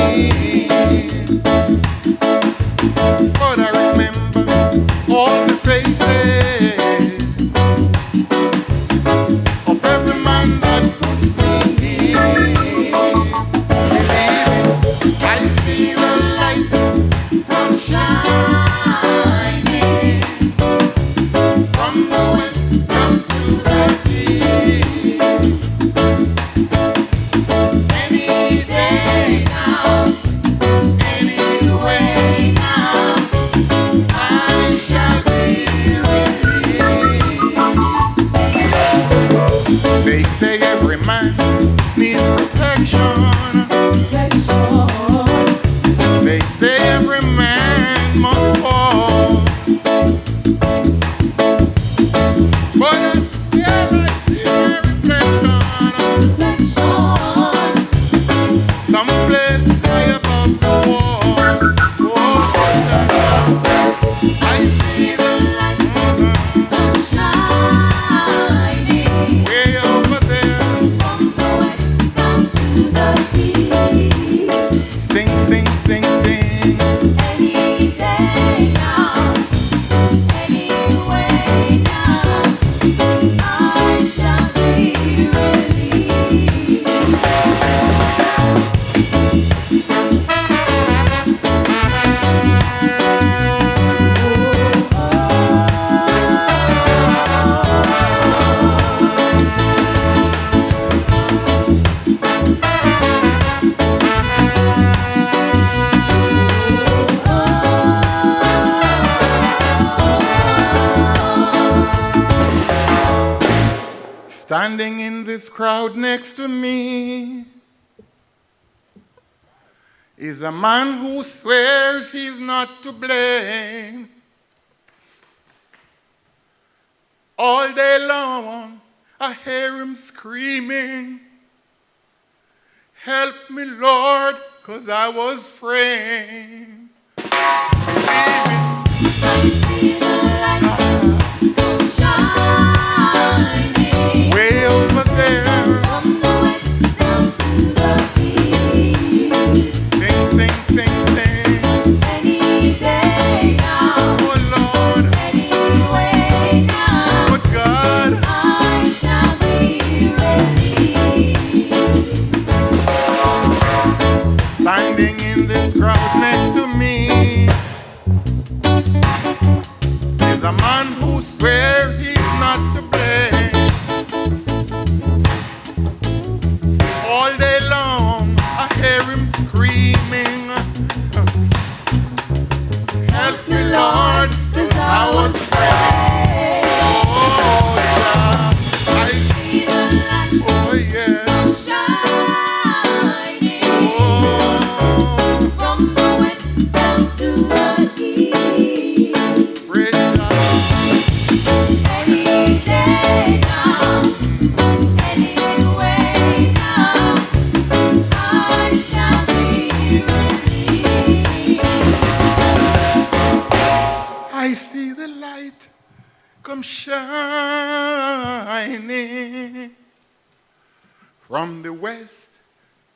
But I remember all the faces of every man that puts me here. Believe it, I see the light come shining from the west down to the east. Any day now, anyway now, I shall be released. They say every man needs protection. They say every man must fall. But I see my reflection. Someplace high above the wall. I see the light shining way over there from the west down to the east. Sing, sing, sing, sing. Any day now, anyway now, I shall be released. Standing in this crowd next to me is a man who swears he's not to blame. All day long, I hear him screaming, "Help me, Lord, 'cause I was framed." I see the light come shining way over there from the west down to the east. Sing, sing, sing, sing. Any day now, oh Lord, anyway now, but God, I shall be released. Standing in this crowd next to me is a man who swears he's not to blame. All day long, I hear him screaming, "Help me, Lord, 'cause I was framed." Oh, yeah, I see the light, oh, yeah, shining from the west down to the east. Praise God. Any day now, anyway now, I shall be released. I see the light come shining from the west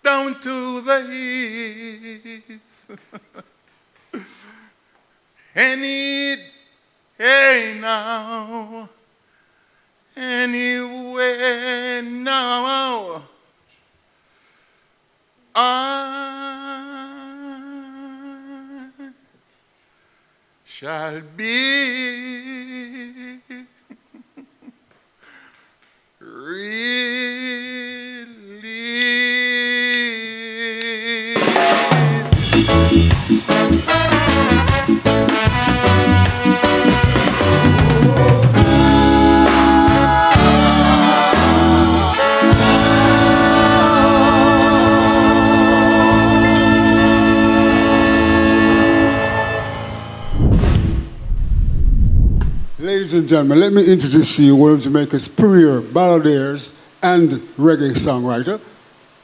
down to the east. Any day now, anyway now, I shall be Ladies and gentlemen, let me introduce to you one of Jamaica's premier balladeers and reggae songwriter,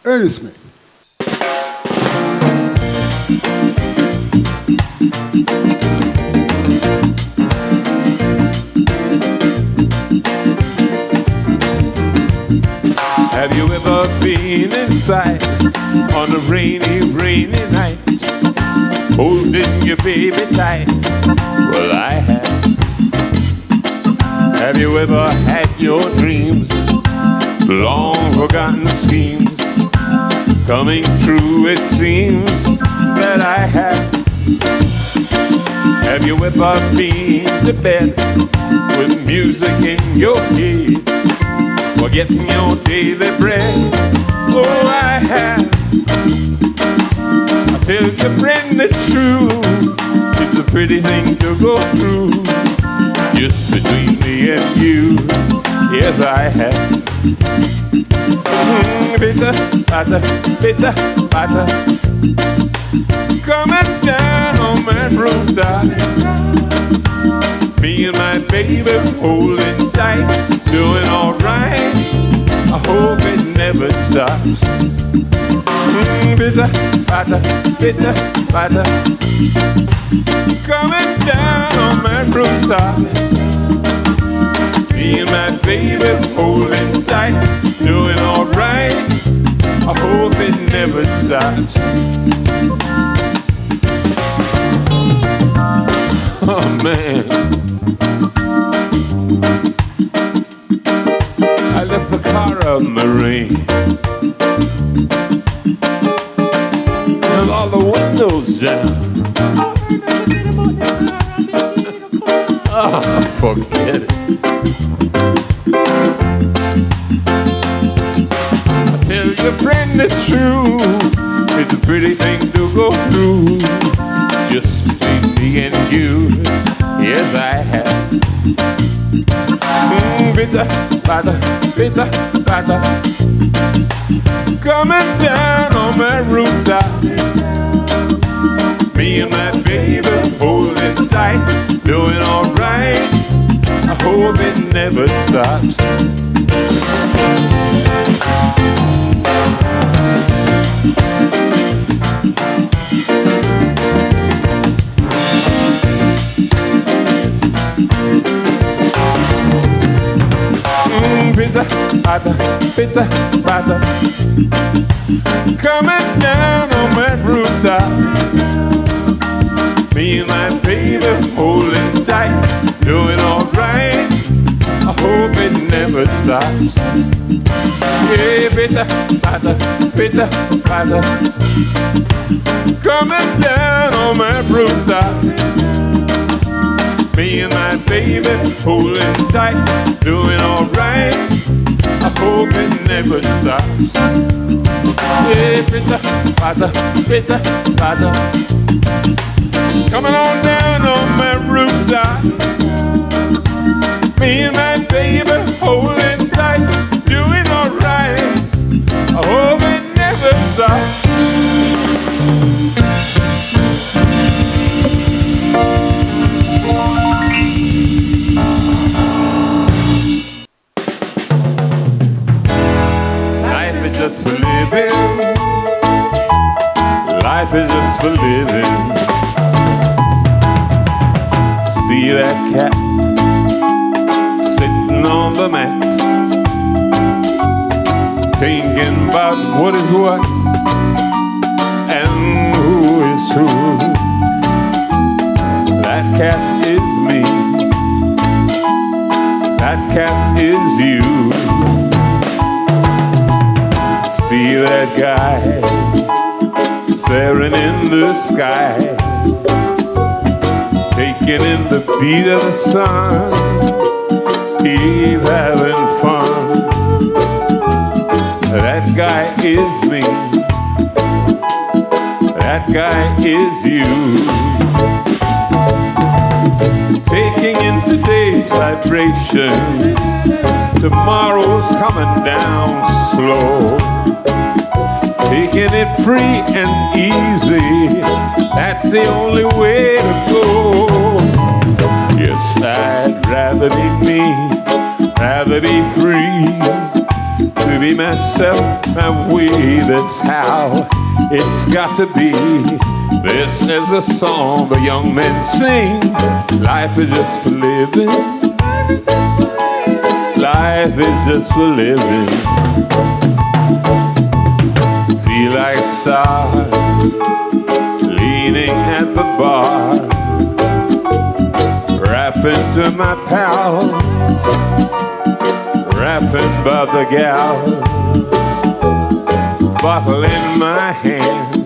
Ernest Smith. ever been inside on a rainy, rainy night, holding your baby tight? Well, I have. Have you ever had your dreams, long forgotten schemes, coming true? It seems that I have. Have you ever been to bed with music in your head, forgetting your daily bread? Oh, I have. I tell your friend it's true, it's a pretty thing to go through, just between me and you. Yes, I have. Bitter, batter, bitter, batter, coming down on my rooftop. Me and my baby holding tight, doing alright. I hope it never stops. Bitter, batter, coming down on my rooftop. Me and my baby holding tight, doing alright. I hope it never stops. Oh man, I left the car out in the rain, and all the windows down. Oh, forget it. I tell your friend it's true, it's a pretty thing to go through, just between me and you. Yes, I have. Bitter, batter, coming down on my rooftop. Me and my baby holding tight, doing alright. I hope it never stops. Bitter, batter, coming down on my rooftop. Me and my baby holding tight, doing alright. I hope it never stops. Yeah, bitter, batter, coming down on my rooftop. Me and my baby holding tight, doing alright. I hope it never stops. Yeah, bitter, batter, coming on down on my rooftop. Me and my baby holding tight, doing alright. I hope it never stops. Just for living. Life is just for living. See that cat sitting on the mat, thinking about what is what and who is who. That cat is me. That cat is you. See that guy staring in the sky, taking in the beat of the sun. He's having fun. That guy is me. That guy is you. Taking in today's vibrations, tomorrow's coming down slow. Taking it free and easy, that's the only way to go. Yes, I'd rather be me, rather be free, to be myself my way, that's how it's got to be. This is a song the young men sing. Life is just for living. Life is just for living. Feel like a star, leaning at the bar, rapping to my pals, rapping about the gals, bottle in my hand,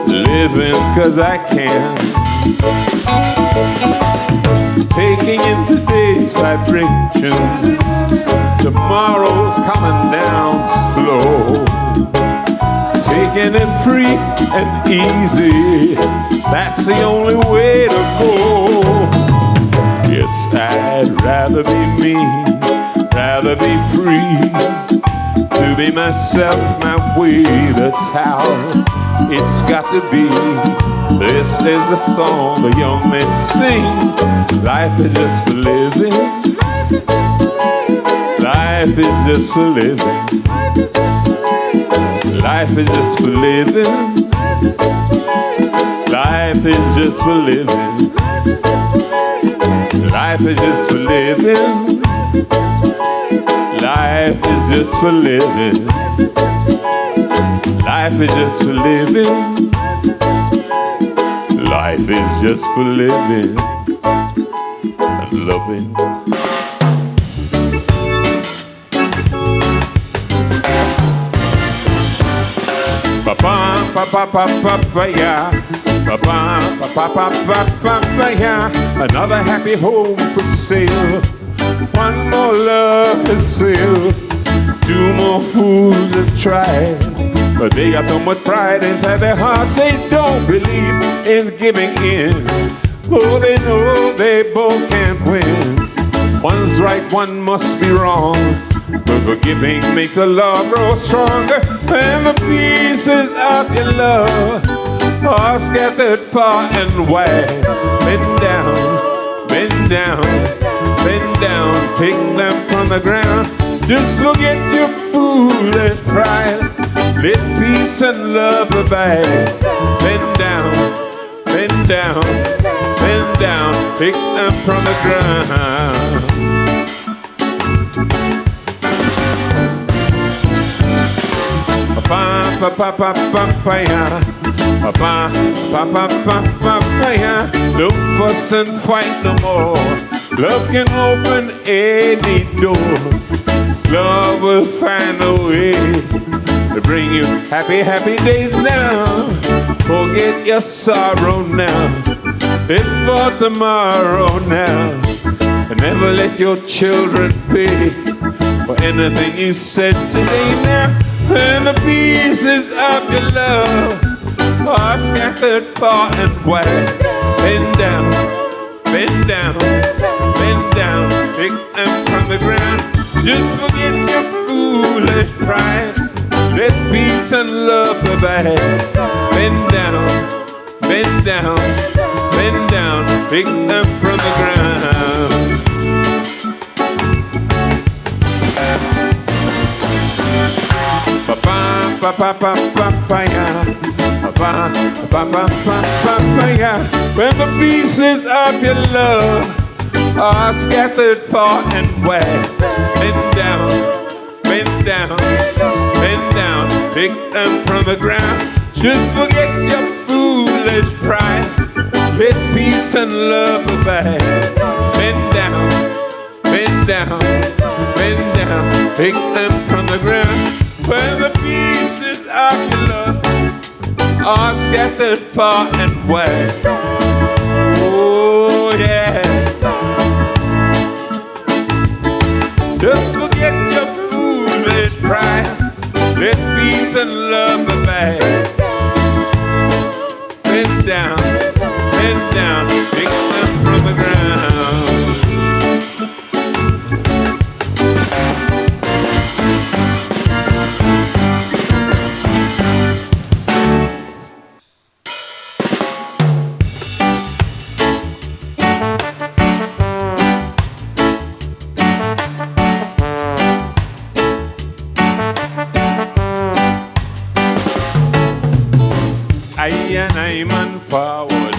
living 'cause I can, taking in today's vibrations, tomorrow's coming down slow, taking it free and easy, that's the only way to go. Yes, I'd rather be me, rather be free, to be myself my way, that's how it's got to be. This is a song the young men sing. Life is just for living. Life is just for living. Life is just for living. Life is just for living. Life is just for living. Life is just for living. Life is just for living. Life is just for living and loving. Ba-ba-ba-ba-ba-ba-ya. Ba-ba-ba-ba-ba-ba-ya. Another happy home for sale. One more love has failed. Two more fools have tried, but they got so much pride inside their hearts they don't believe in giving in. Oh, they know they both can't win. One's right, one must be wrong, but forgiving makes the love grow stronger. And the pieces of your love are scattered far and wide. Bend down, bend down, bend down, pick them from the ground. Just forget your foolish pride. Let peace and love abide. Bend down, bend down, bend down, pick them from the ground. Pa-pa-pa-pa-pa-pa-ya. Pa-pa-pa-pa-pa-pa-ya. No fuss and fight no more. Love can open any door. Love will find a way to bring you happy, happy days now. Forget your sorrow now. It's for tomorrow now. And never let your children pay for anything you said today now. And the pieces of your love are scattered far and wide. Bend down, bend down, bend down, pick them from the ground. Just forget your foolish pride. Let peace and love abide. Bend down, bend down, bend down, pick them from the ground. Pa-pa-pa-pa-pa-pa-ya. Pa-pa-pa-pa-pa-pa-ya. When the pieces of your love are scattered far and wide. Bend down, bend down, bend down, pick them from the ground. Just forget your foolish pride. Let peace and love abide. Bend down, bend down, bend down, pick them from the ground. When the pieces of your love are scattered far and wide. Oh yeah. Just forget your foolish pride. Let peace and love abide. Bend down, pick them from the ground. I'm on forward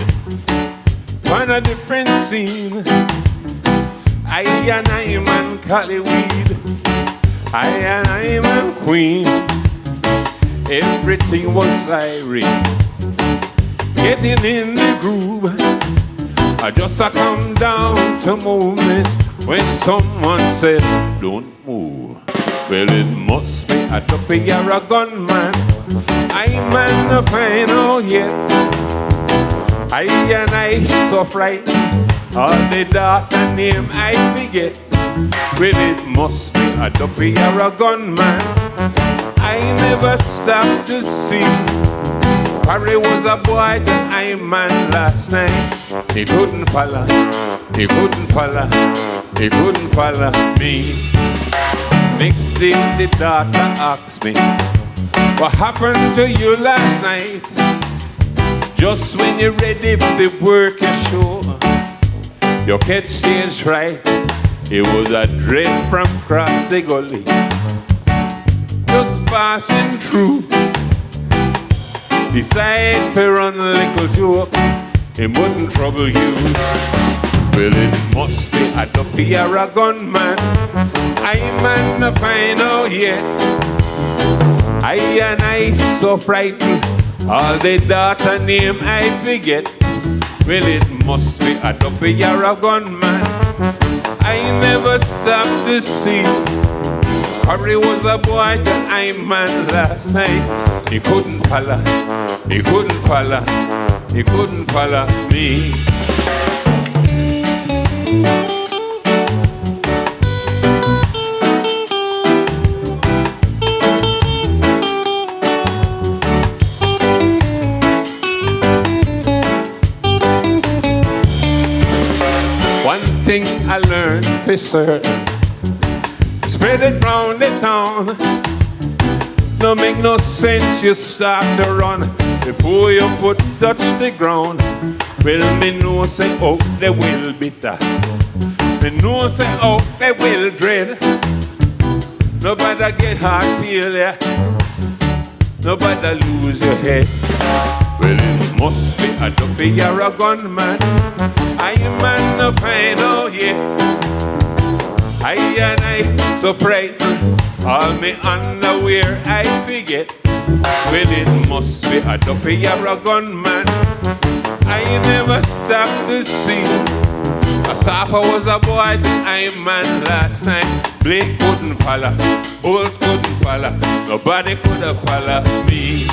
on a different scene. I'm on Hollywood I'm a queen. Everything was siren. Getting in the groove. I just come down to moment when someone says, don't move. Well, it must be a dopey or a gunman. I'm an a final yet. I so frightened. All the daughter name I forget. Well, it must be a dopey or a gunman. I never stopped to see. Harry was a boy that I man last night. He couldn't follow, he couldn't follow, he couldn't follow me. Next thing the daughter asked me, what happened to you last night? Just when you're ready for the work you show, you catch stage right. It was a dread from across the gully, just passing through. Decide to run a little joke, it wouldn't trouble you. Well, it must be a dopey or a gunman. I'm an a final yet. I so frightened. All the daughter name I forget. Well, it must be a dopey or a gunman. I never stopped to see. Harry was a boy that I man last night. He couldn't follow, he couldn't follow, he couldn't follow me. One thing I learned for certain, spread it round the town. No make no sense you start to run before your foot touch the ground. Well, me know say oh they will bitter. Me know say oh they will dread. Nobody get heart failure. Nobody lose your head. Well, it must be a dopey or a gunman. I man no final yet. I so frightened. All me underwear I forget. Well, it must be a dopey or a gunman. I never stopped to see. A Safa was a boy that I man last night. Blake couldn't follow, Bolt couldn't follow, nobody could have followed me.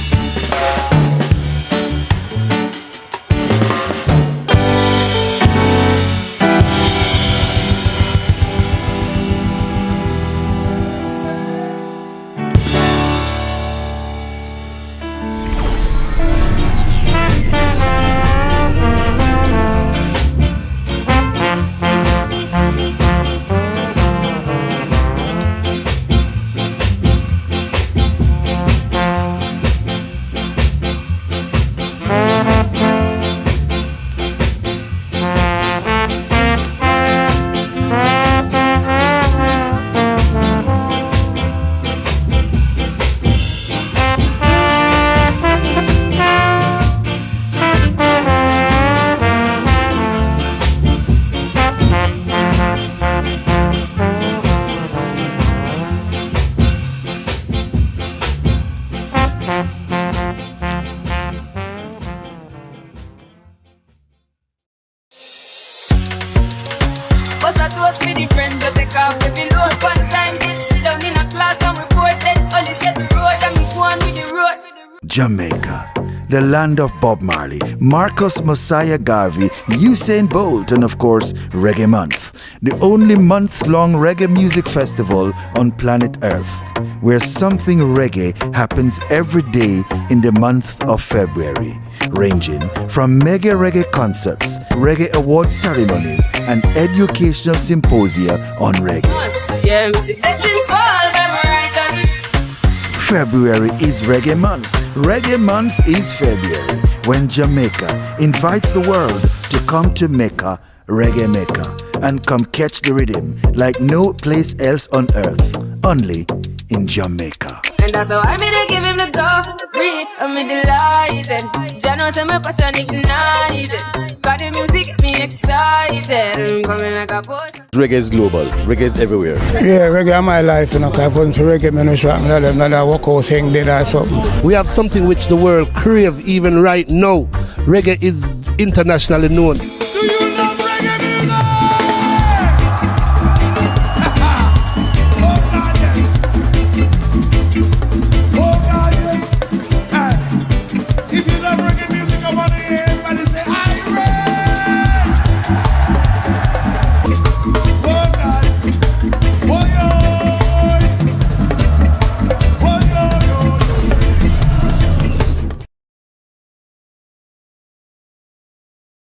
Bust a toast for the friends that take off the below. One time did sit down in a class and report that only set the road and me go on with the road. Jamaica, the land of Bob Marley, Marcus Mosiah Garvey, Usain Bolt, and of course, Reggae Month, the only month-long reggae music festival on planet Earth, where something reggae happens every day in the month of February, ranging from mega reggae concerts, reggae award ceremonies, and educational symposia on reggae. February is Reggae Month. Reggae Month is February, when Jamaica invites the world to come to Mecca, Reggae Mecca, and come catch the rhythm like no place else on earth, only in Jamaica. And that's how I made to give him the door. me, I'm delighted. Jah knows I'm passion ignited. Got the music get me excited. I'm coming like a boss. Reggae is global. Reggae is everywhere. Yeah, reggae is my life, you know, because if it wasn't for reggae, I don't know, I'm not a workhouse thing did or something. We have something which the world crave even right now. Reggae is internationally known.